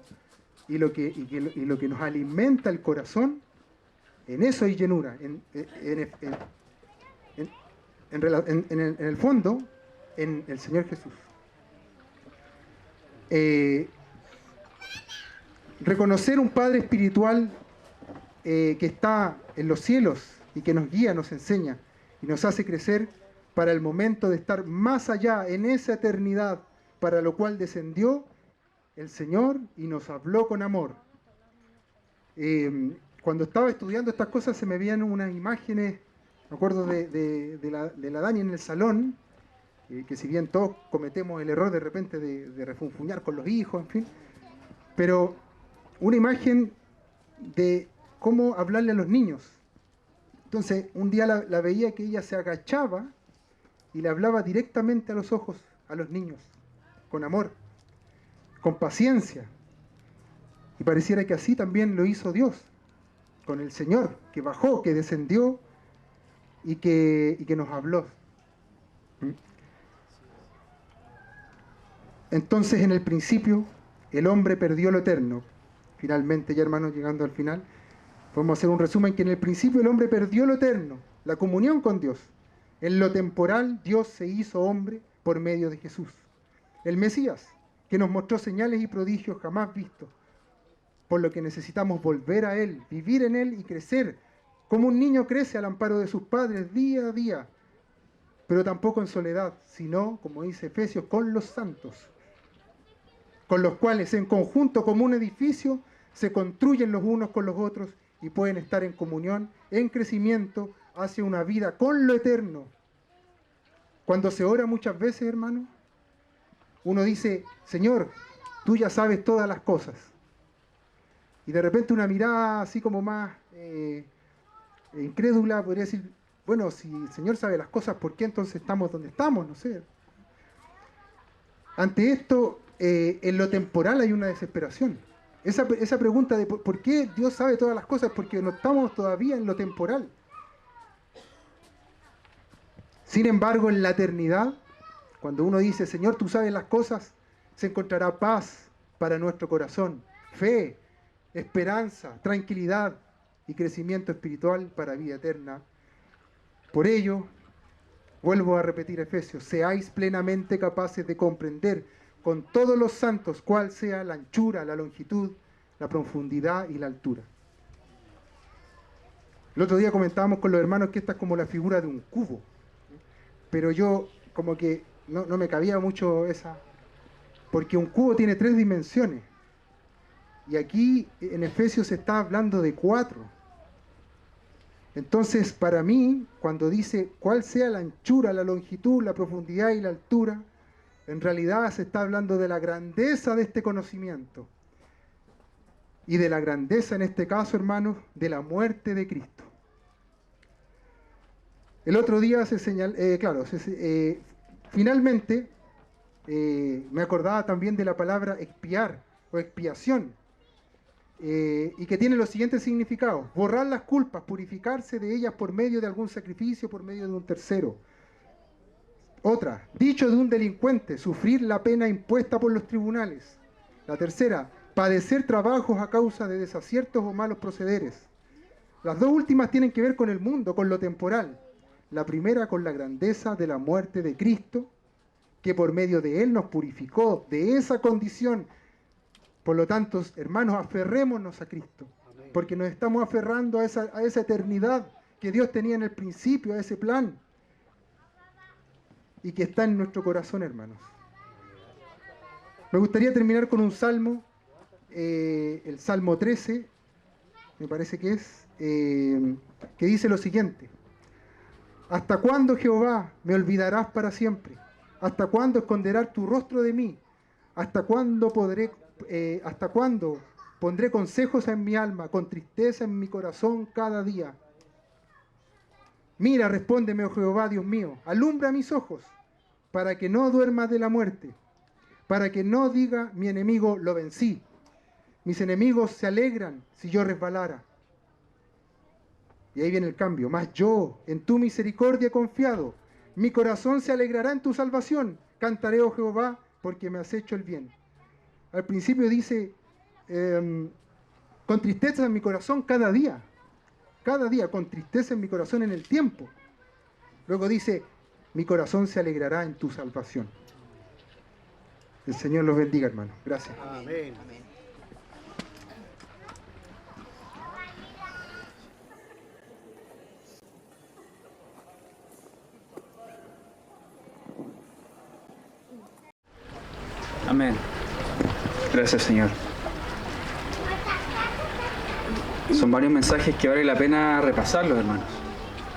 y lo que nos alimenta el corazón, en eso hay llenura. En el fondo, en el Señor Jesús. Reconocer un Padre espiritual que está en los cielos y que nos guía, nos enseña y nos hace crecer para el momento de estar más allá en esa eternidad para lo cual descendió, el Señor y nos habló con amor. Cuando estaba estudiando estas cosas se me veían unas imágenes, me acuerdo de la Dani en el salón, que si bien todos cometemos el error de repente de refunfuñar con los hijos, en fin, pero una imagen de cómo hablarle a los niños. Entonces, un día la veía que ella se agachaba y le hablaba directamente a los ojos a los niños, con amor, con paciencia. Y pareciera que así también lo hizo Dios, con el Señor, que bajó, que descendió y que nos habló. Entonces, en el principio, el hombre perdió lo eterno. Finalmente, ya hermanos, llegando al final, podemos hacer un resumen que en el principio el hombre perdió lo eterno, la comunión con Dios. En lo temporal, Dios se hizo hombre por medio de Jesús, el Mesías, que nos mostró señales y prodigios jamás vistos, por lo que necesitamos volver a Él, vivir en Él y crecer, como un niño crece al amparo de sus padres día a día, pero tampoco en soledad, sino, como dice Efesios, con los santos, con los cuales en conjunto como un edificio se construyen los unos con los otros y pueden estar en comunión, en crecimiento hacia una vida con lo eterno. Cuando se ora muchas veces, hermano, uno dice, Señor, tú ya sabes todas las cosas. Y de repente una mirada así como más incrédula podría decir, bueno, si el Señor sabe las cosas, ¿por qué entonces estamos donde estamos? No sé. Ante esto, en lo temporal hay una desesperación. Esa pregunta de por qué Dios sabe todas las cosas, porque no estamos todavía en lo temporal. Sin embargo, en la eternidad, cuando uno dice, Señor, tú sabes las cosas, se encontrará paz para nuestro corazón, fe, esperanza, tranquilidad y crecimiento espiritual para vida eterna. Por ello, vuelvo a repetir Efesios, seáis plenamente capaces de comprender con todos los santos cuál sea la anchura, la longitud, la profundidad y la altura. El otro día comentábamos con los hermanos que esta es como la figura de un cubo, pero yo como que no me cabía mucho esa, porque un cubo tiene 3 dimensiones, y aquí en Efesios se está hablando de 4. Entonces, para mí, cuando dice cuál sea la anchura, la longitud, la profundidad y la altura, en realidad se está hablando de la grandeza de este conocimiento. Y de la grandeza, en este caso, hermanos, de la muerte de Cristo. El otro día se señaló, finalmente, me acordaba también de la palabra expiar o expiación. Y que tiene los siguientes significados: borrar las culpas, purificarse de ellas por medio de algún sacrificio, por medio de un tercero. Otra, dicho de un delincuente, sufrir la pena impuesta por los tribunales. La tercera, padecer trabajos a causa de desaciertos o malos procederes. Las dos últimas tienen que ver con el mundo, con lo temporal. La primera con la grandeza de la muerte de Cristo, que por medio de Él nos purificó de esa condición. Por lo tanto, hermanos, aferrémonos a Cristo, porque nos estamos aferrando a esa eternidad que Dios tenía en el principio, a ese plan, y que está en nuestro corazón, hermanos. Me gustaría terminar con un salmo, el Salmo 13, me parece que es, que dice lo siguiente: ¿hasta cuándo, Jehová, me olvidarás para siempre? ¿Hasta cuándo esconderás tu rostro de mí? ¿Hasta cuándo pondré consejos en mi alma, con tristeza en mi corazón cada día? Mira, respóndeme, oh Jehová, Dios mío, alumbra mis ojos, para que no duerma de la muerte, para que no diga mi enemigo, lo vencí. Mis enemigos se alegran si yo resbalara. Y ahí viene el cambio: mas yo, en tu misericordia he confiado, mi corazón se alegrará en tu salvación. Cantaré, oh Jehová, porque me has hecho el bien. Al principio dice, con tristeza en mi corazón cada día, con tristeza en mi corazón en el tiempo. Luego dice, mi corazón se alegrará en tu salvación. El Señor los bendiga, hermano. Gracias. Amén. Amén. Amén. Gracias, Señor. Son varios mensajes que vale la pena repasarlos, hermanos.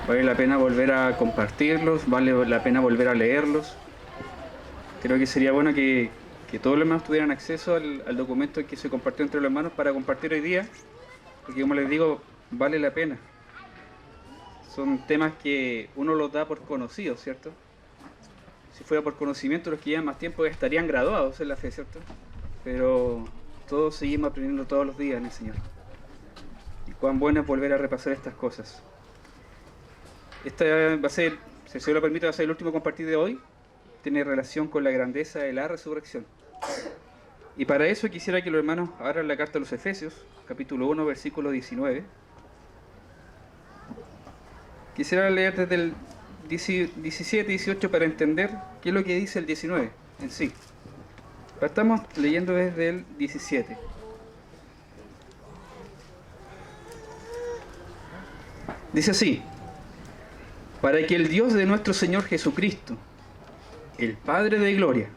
Vale la pena volver a compartirlos, vale la pena volver a leerlos. Creo que sería bueno que todos los hermanos tuvieran acceso al documento que se compartió entre los hermanos para compartir hoy día, porque como les digo, vale la pena. Son temas que uno los da por conocidos, ¿cierto? Si fuera por conocimiento, los que llevan más tiempo estarían graduados en la fe, ¿cierto? Pero todos seguimos aprendiendo todos los días en el Señor. Y cuán bueno es volver a repasar estas cosas. Esta va a ser, si el Señor lo permite, va a ser el último compartir de hoy. Tiene relación con la grandeza de la resurrección. Y para eso quisiera que los hermanos abran la carta a los Efesios, capítulo 1, versículo 19. Quisiera leer desde el 17 y 18 para entender qué es lo que dice el 19 en sí. Estamos leyendo desde el 17. Dice así: para que el Dios de nuestro Señor Jesucristo, el Padre de gloria,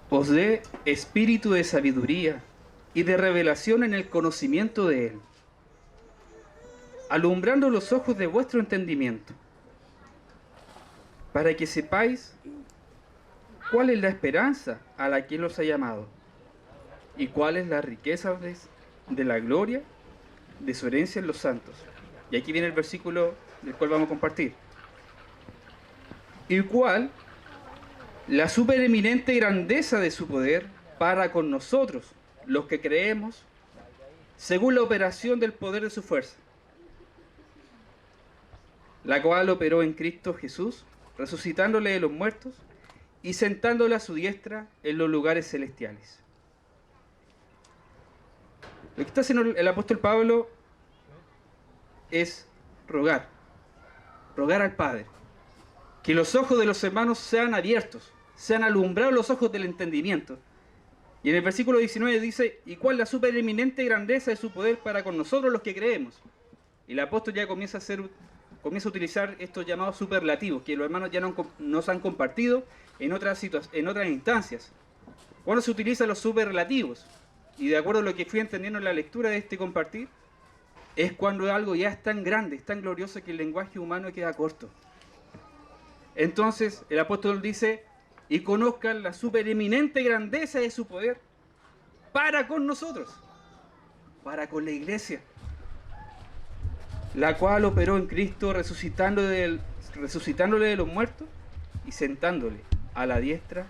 os dé espíritu de sabiduría y de revelación en el conocimiento de Él, alumbrando los ojos de vuestro entendimiento, para que sepáis cuál es la esperanza a la que Él os ha llamado, y cuál es la riqueza de la gloria de su herencia en los santos. Y aquí viene el versículo del cual vamos a compartir. Y cuál la supereminente grandeza de su poder para con nosotros, los que creemos, según la operación del poder de su fuerza, la cual operó en Cristo Jesús, resucitándole de los muertos y sentándole a su diestra en los lugares celestiales. Lo que está haciendo el apóstol Pablo es rogar al Padre, que los ojos de los hermanos sean abiertos, sean alumbrados los ojos del entendimiento. Y en el versículo 19 dice: y cuál la supereminente grandeza de su poder para con nosotros los que creemos. Y el apóstol ya comienza a utilizar estos llamados superlativos, que los hermanos ya nos han compartido en otras instancias. ¿Cuándo se utilizan los superlativos? Y de acuerdo a lo que fui entendiendo en la lectura de este compartir, es cuando algo ya es tan grande, es tan glorioso que el lenguaje humano queda corto. Entonces el apóstol dice: y conozcan la supereminente grandeza de su poder para con nosotros, para con la iglesia, la cual operó en Cristo resucitándole de los muertos y sentándole a la diestra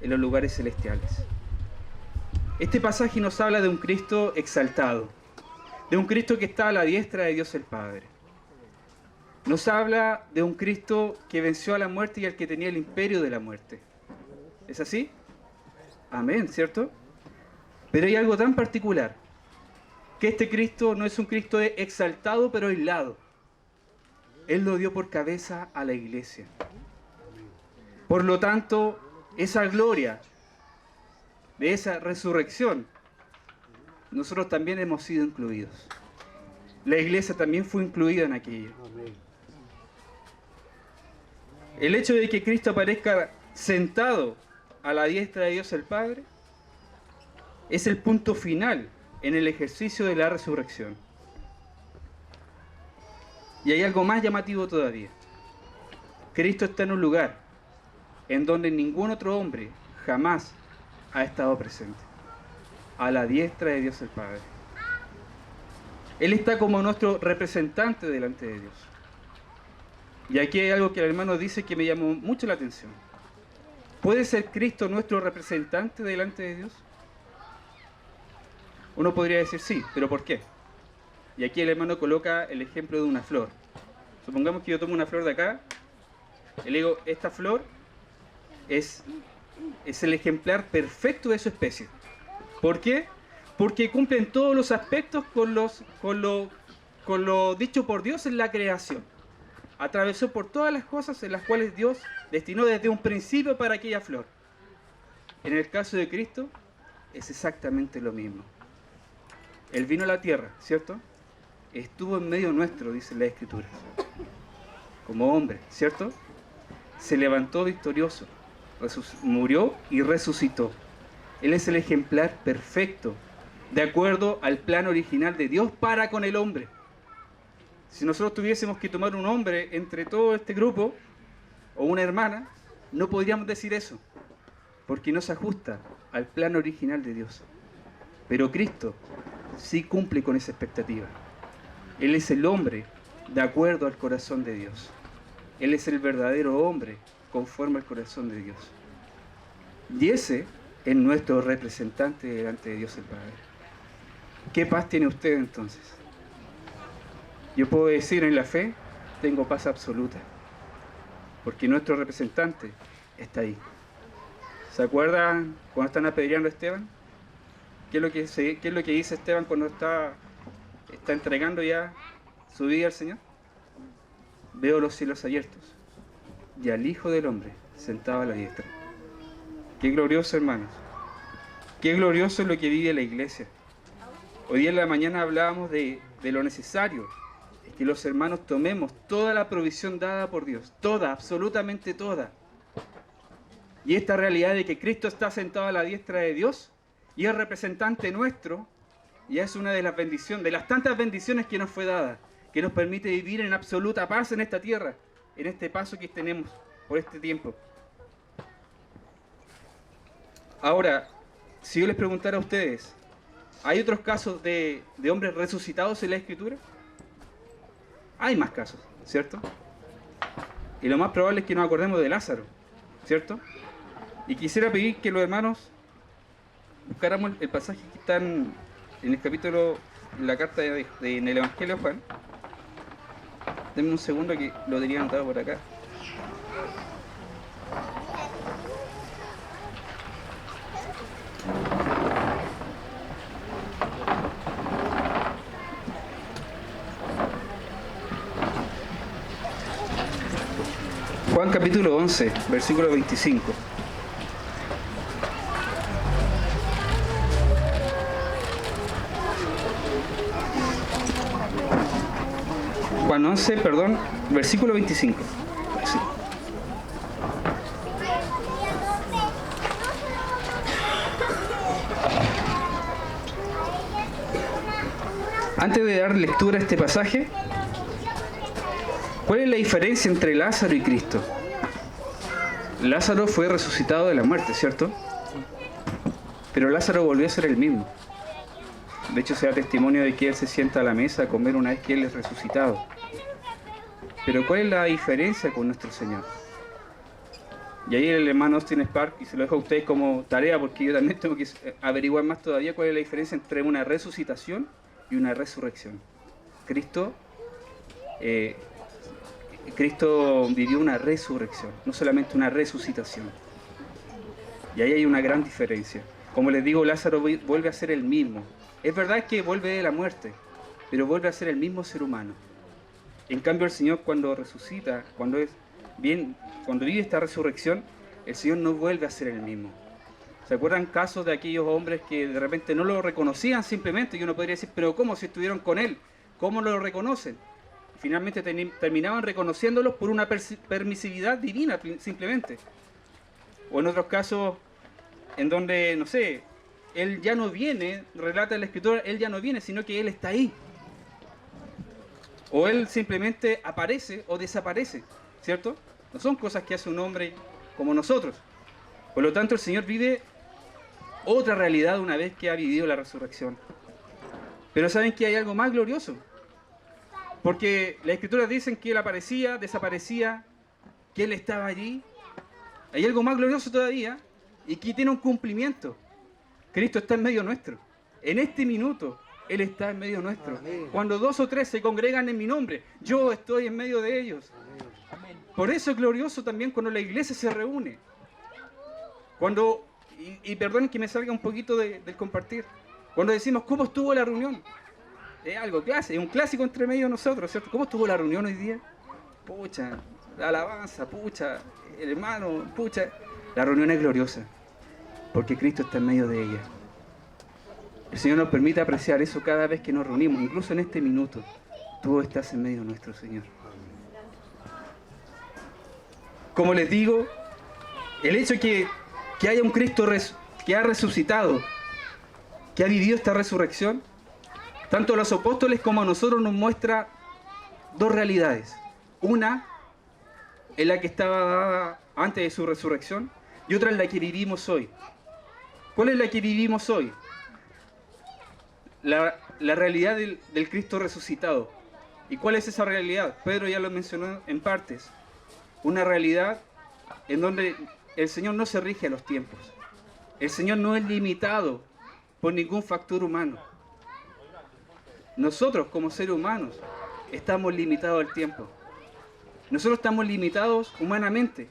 en los lugares celestiales. Este pasaje nos habla de un Cristo exaltado, de un Cristo que está a la diestra de Dios el Padre. Nos habla de un Cristo que venció a la muerte y al que tenía el imperio de la muerte. ¿Es así? Amén, ¿cierto? Pero hay algo tan particular, que este Cristo no es un Cristo exaltado pero aislado. Él lo dio por cabeza a la iglesia. Por lo tanto, esa gloria de esa resurrección, nosotros también hemos sido incluidos. La iglesia también fue incluida en aquello. El hecho de que Cristo aparezca sentado a la diestra de Dios el Padre es el punto final en el ejercicio de la resurrección. Y hay algo más llamativo todavía. Cristo está en un lugar en donde ningún otro hombre jamás ha estado presente, a la diestra de Dios el Padre. Él está como nuestro representante delante de Dios. Y aquí hay algo que el hermano dice que me llamó mucho la atención. ¿Puede ser Cristo nuestro representante delante de Dios? Uno podría decir sí, pero ¿por qué? Y aquí el hermano coloca el ejemplo de una flor. Supongamos que yo tomo una flor de acá y le digo: esta flor es el ejemplar perfecto de su especie. ¿Por qué? Porque cumple en todos los aspectos con lo dicho por Dios en la creación. Atravesó por todas las cosas en las cuales Dios destinó desde un principio para aquella flor. En el caso de Cristo es exactamente lo mismo. Él vino a la tierra, ¿cierto? Estuvo en medio nuestro, dice la Escritura, como hombre, ¿cierto? Se levantó victorioso, murió y resucitó. Él es el ejemplar perfecto, de acuerdo al plan original de Dios para con el hombre. Si nosotros tuviésemos que tomar un hombre entre todo este grupo, o una hermana, no podríamos decir eso, porque no se ajusta al plan original de Dios. Pero Cristo sí cumple con esa expectativa. Él es el hombre de acuerdo al corazón de Dios. Él es el verdadero hombre conforme al corazón de Dios. Y ese es nuestro representante delante de Dios el Padre. ¿Qué paz tiene usted entonces? Yo puedo decir en la fe, tengo paz absoluta, porque nuestro representante está ahí. ¿Se acuerdan cuando están apedreando a Esteban? ¿Qué es lo que dice Esteban cuando está entregando ya su vida al Señor? Veo los cielos abiertos y al Hijo del Hombre sentado a la diestra. Qué glorioso, hermanos. Qué glorioso es lo que vive la iglesia. Hoy día en la mañana hablábamos de lo necesario, es que los hermanos tomemos toda la provisión dada por Dios, toda, absolutamente toda. Y esta realidad de que Cristo está sentado a la diestra de Dios y es representante nuestro, y es una de las bendiciones, de las tantas bendiciones que nos fue dada, que nos permite vivir en absoluta paz en esta tierra, en este paso que tenemos por este tiempo. Ahora, si yo les preguntara a ustedes, ¿hay otros casos de hombres resucitados en la Escritura? Hay más casos, ¿cierto? Y lo más probable es que nos acordemos de Lázaro, ¿cierto? Y quisiera pedir que los hermanos buscáramos el pasaje que está en el capítulo, en la carta en el Evangelio de Juan. Denme un segundo que lo tenía anotado por acá. Juan capítulo 11, versículo 25. Juan 11, perdón, versículo 25. Sí. Antes de dar lectura a este pasaje, ¿cuál es la diferencia entre Lázaro y Cristo? Lázaro fue resucitado de la muerte, ¿cierto? Pero Lázaro volvió a ser el mismo. De hecho, se da testimonio de que él se sienta a la mesa a comer una vez que él es resucitado. Pero ¿cuál es la diferencia con nuestro Señor? Y ahí el hermano Austin Spark, y se lo dejo a ustedes como tarea, porque yo también tengo que averiguar más todavía cuál es la diferencia entre una resucitación y una resurrección. Cristo vivió una resurrección, no solamente una resucitación. Y ahí hay una gran diferencia. Como les digo, Lázaro vuelve a ser el mismo. Es verdad que vuelve de la muerte, pero vuelve a ser el mismo ser humano. En cambio, el Señor cuando resucita, cuando vive esta resurrección, el Señor no vuelve a ser el mismo. ¿Se acuerdan casos de aquellos hombres que de repente no lo reconocían simplemente? Y uno podría decir, pero ¿cómo si estuvieron con Él? ¿Cómo lo reconocen? Finalmente terminaban reconociéndolos por una permisividad divina, simplemente. O en otros casos, en donde, no sé, Él ya no viene, relata en la Escritura, Él ya no viene, sino que Él está ahí. O Él simplemente aparece o desaparece, ¿cierto? No son cosas que hace un hombre como nosotros. Por lo tanto, el Señor vive otra realidad una vez que ha vivido la resurrección. Pero ¿saben que hay algo más glorioso? Porque las Escrituras dicen que Él aparecía, desaparecía, que Él estaba allí. Hay algo más glorioso todavía y que tiene un cumplimiento. Cristo está en medio nuestro. En este minuto, Él está en medio nuestro. Amén. Cuando 2 o 3 se congregan en mi nombre, yo estoy en medio de ellos. Amén. Por eso es glorioso también cuando la iglesia se reúne. Cuando, y perdonen que me salga un poquito del compartir, cuando decimos, ¿cómo estuvo la reunión? Es algo clásico, es un clásico entre medio de nosotros, ¿cierto? ¿Cómo estuvo la reunión hoy día? Pucha, la alabanza, pucha, el hermano, pucha. La reunión es gloriosa, porque Cristo está en medio de ella. El Señor nos permite apreciar eso cada vez que nos reunimos, incluso en este minuto. Tú estás en medio nuestro, Señor. Como les digo, el hecho de que haya un Cristo que ha resucitado, que ha vivido esta resurrección, tanto a los apóstoles como a nosotros nos muestra dos realidades. Una es la que estaba dada antes de su resurrección y otra es la que vivimos hoy. ¿Cuál es la que vivimos hoy? La realidad del Cristo resucitado. ¿Y cuál es esa realidad? Pedro ya lo mencionó en partes. Una realidad en donde el Señor no se rige a los tiempos. El Señor no es limitado por ningún factor humano. Nosotros como seres humanos estamos limitados al tiempo. Nosotros estamos limitados humanamente.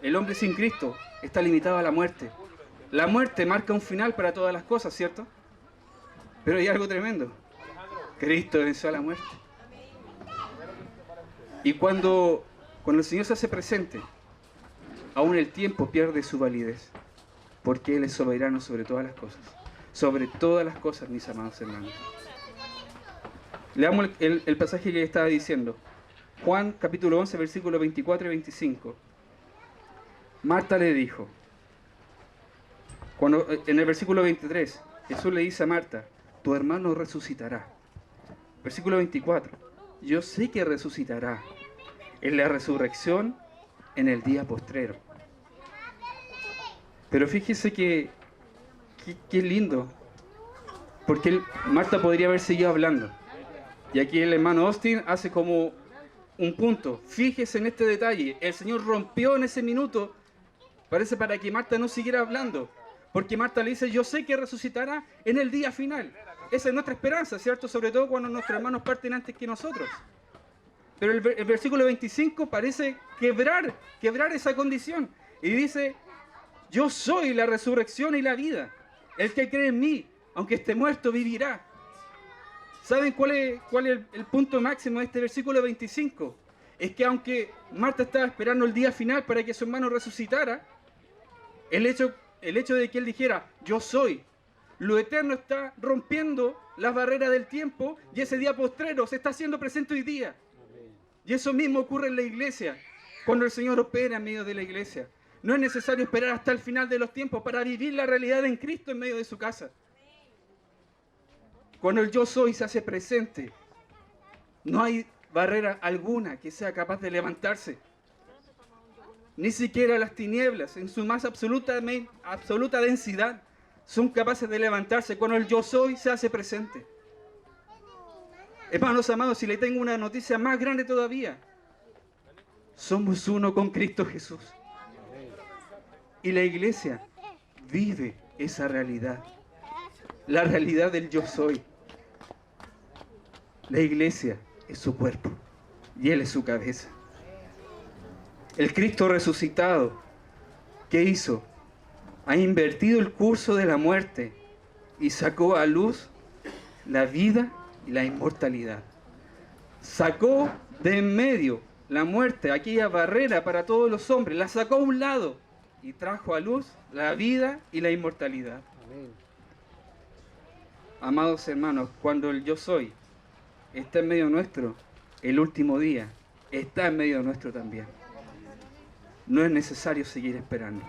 El hombre sin Cristo está limitado a la muerte. La muerte marca un final para todas las cosas, ¿cierto? Pero hay algo tremendo. Cristo venció a la muerte. Y cuando el Señor se hace presente, aún el tiempo pierde su validez, porque Él es soberano sobre todas las cosas. Sobre todas las cosas, mis amados hermanos. Leamos el pasaje que estaba diciendo. Juan capítulo 11, versículos 24 y 25. Marta le dijo, en el versículo 23, Jesús le dice a Marta, tu hermano resucitará. Versículo 24, yo sé que resucitará en la resurrección en el día postrero. Pero fíjese que lindo, porque Marta podría haber seguido hablando. Y aquí el hermano Austin hace como un punto. Fíjese en este detalle. El Señor rompió en ese minuto, parece para que Marta no siguiera hablando. Porque Marta le dice, yo sé que resucitará en el día final. Esa es nuestra esperanza, ¿cierto? Sobre todo cuando nuestros hermanos parten antes que nosotros. Pero el versículo 25 parece quebrar esa condición. Y dice, yo soy la resurrección y la vida. El que cree en mí, aunque esté muerto, vivirá. ¿Saben cuál es el punto máximo de este versículo 25? Es que aunque Marta estaba esperando el día final para que su hermano resucitara, el hecho de que él dijera, yo soy, lo eterno está rompiendo las barreras del tiempo y ese día postrero se está haciendo presente hoy día. Y eso mismo ocurre en la iglesia, cuando el Señor opera en medio de la iglesia. No es necesario esperar hasta el final de los tiempos para vivir la realidad en Cristo en medio de su casa. Cuando el yo soy se hace presente, no hay barrera alguna que sea capaz de levantarse. Ni siquiera las tinieblas, en su más absoluta densidad, son capaces de levantarse cuando el yo soy se hace presente. Hermanos amados, si le tengo una noticia más grande todavía, somos uno con Cristo Jesús. Y la iglesia vive esa realidad, la realidad del yo soy. La iglesia es su cuerpo y Él es su cabeza. El Cristo resucitado, ¿qué hizo? Ha invertido el curso de la muerte y sacó a luz la vida y la inmortalidad. Sacó de en medio la muerte, aquella barrera para todos los hombres, la sacó a un lado y trajo a luz la vida y la inmortalidad. Amén. Amados hermanos, cuando el yo soy está en medio nuestro, el último día está en medio nuestro también. No es necesario seguir esperando.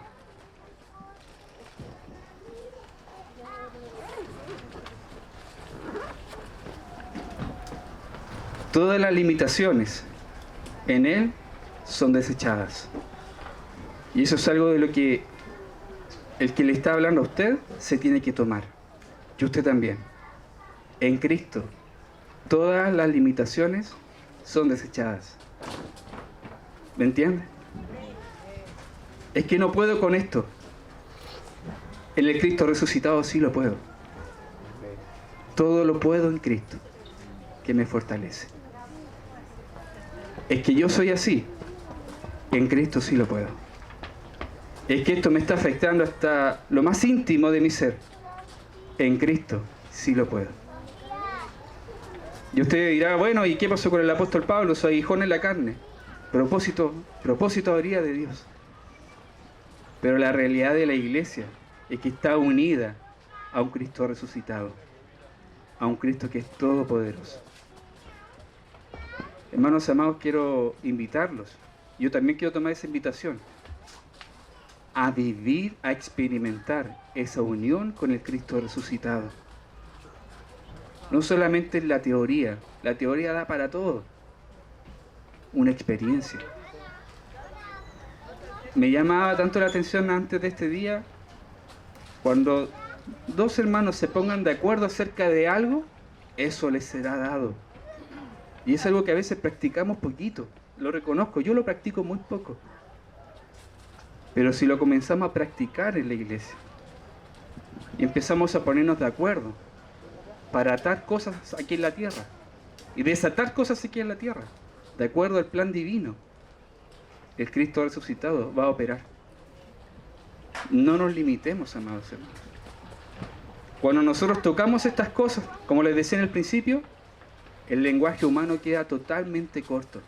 Todas las limitaciones en Él son desechadas. Y eso es algo de lo que el que le está hablando a usted se tiene que tomar. Y usted también. En Cristo, todas las limitaciones son desechadas. ¿Me entiende? Es que no puedo con esto. En el Cristo resucitado sí lo puedo. Todo lo puedo en Cristo, que me fortalece. Es que yo soy así. En Cristo sí lo puedo. Es que esto me está afectando hasta lo más íntimo de mi ser. En Cristo sí lo puedo. Y usted dirá, bueno, ¿y qué pasó con el apóstol Pablo? Su aguijón en la carne. Propósito habría de Dios. Pero la realidad de la iglesia es que está unida a un Cristo resucitado. A un Cristo que es todopoderoso. Hermanos amados, quiero invitarlos. Yo también quiero tomar esa invitación. a vivir, a experimentar esa unión con el Cristo resucitado. No solamente en la teoría da para todo, una experiencia. Me llamaba tanto la atención antes de este día, cuando dos hermanos se pongan de acuerdo acerca de algo, eso les será dado. Y es algo que a veces practicamos poquito, lo reconozco, yo lo practico muy poco. Pero si lo comenzamos a practicar en la iglesia y empezamos a ponernos de acuerdo para atar cosas aquí en la tierra y desatar cosas aquí en la tierra, de acuerdo al plan divino, el Cristo resucitado va a operar. No nos limitemos, amados hermanos. Cuando nosotros tocamos estas cosas, como les decía en el principio, el lenguaje humano queda totalmente corto.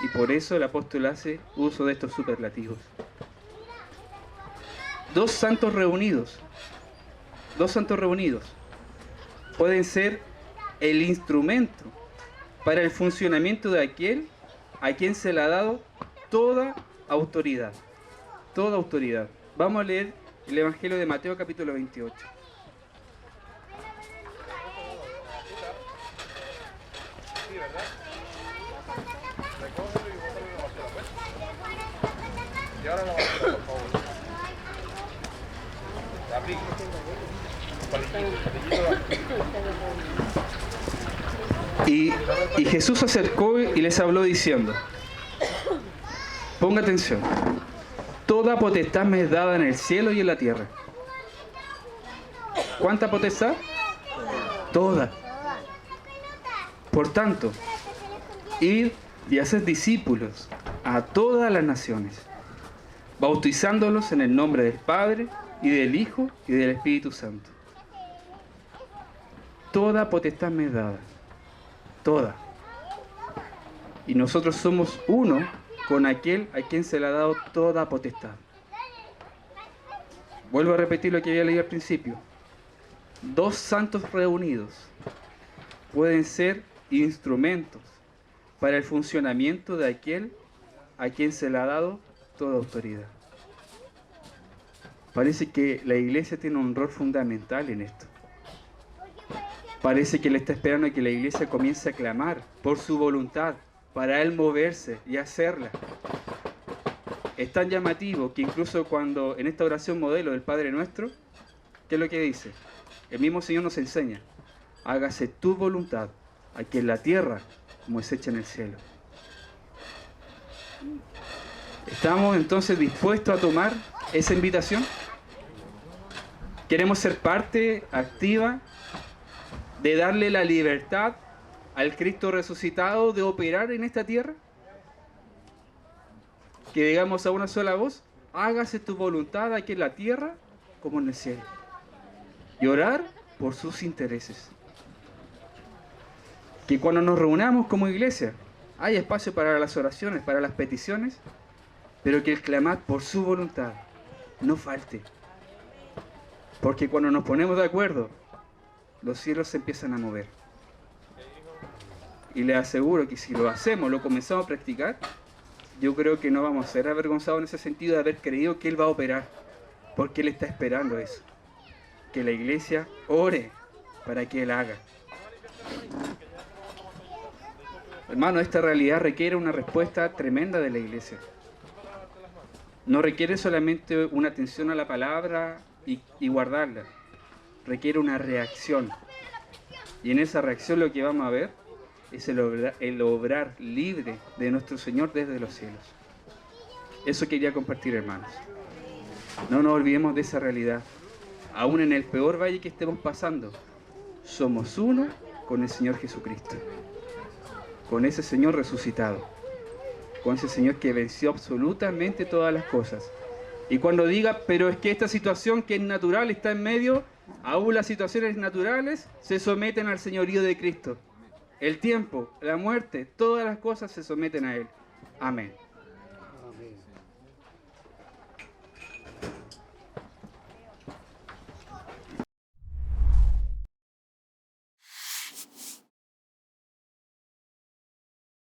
Y por eso el apóstol hace uso de estos superlativos. Dos santos reunidos pueden ser el instrumento para el funcionamiento de aquel a quien se le ha dado toda autoridad. Toda autoridad. Vamos a leer el Evangelio de Mateo capítulo 28. Y Jesús se acercó y les habló diciendo, ponga atención, toda potestad me es dada en el cielo y en la tierra. ¿Cuánta potestad? Toda. Por tanto, id y haced discípulos a todas las naciones, bautizándolos en el nombre del Padre, y del Hijo, y del Espíritu Santo. Toda potestad me es dada. Toda. Y nosotros somos uno con aquel a quien se le ha dado toda potestad. Vuelvo a repetir lo que había leído al principio. Dos santos reunidos pueden ser instrumentos para el funcionamiento de aquel a quien se le ha dado toda autoridad. Parece que la iglesia tiene un rol fundamental en esto. Parece que Él está esperando que la iglesia comience a clamar por su voluntad, para Él moverse y hacerla. Es tan llamativo que incluso cuando en esta oración modelo del Padre Nuestro, ¿qué es lo que dice? El mismo Señor nos enseña, hágase tu voluntad, aquí en la tierra como es hecha en el cielo. ¿Estamos entonces dispuestos a tomar esa invitación? ¿Queremos ser parte activa de darle la libertad al Cristo resucitado de operar en esta tierra? Que digamos a una sola voz, hágase tu voluntad aquí en la tierra como en el cielo. Y orar por sus intereses. Que cuando nos reunamos como iglesia, hay espacio para las oraciones, para las peticiones, pero que el clamar por su voluntad no falte. Porque cuando nos ponemos de acuerdo, los cielos se empiezan a mover. Y les aseguro que si lo hacemos, lo comenzamos a practicar, yo creo que no vamos a ser avergonzados en ese sentido de haber creído que Él va a operar. Porque Él está esperando eso. Que la iglesia ore para que Él haga. Hermano, esta realidad requiere una respuesta tremenda de la iglesia. No requiere solamente una atención a la palabra y guardarla. Requiere una reacción. Y en esa reacción lo que vamos a ver es el obrar libre de nuestro Señor desde los cielos. Eso quería compartir, hermanos. No nos olvidemos de esa realidad. Aún en el peor valle que estemos pasando, somos uno con el Señor Jesucristo. Con ese Señor resucitado. Con ese Señor que venció absolutamente todas las cosas. Y cuando diga, pero es que esta situación que es natural está en medio, aún las situaciones naturales se someten al señorío de Cristo. El tiempo, la muerte, todas las cosas se someten a Él. Amén.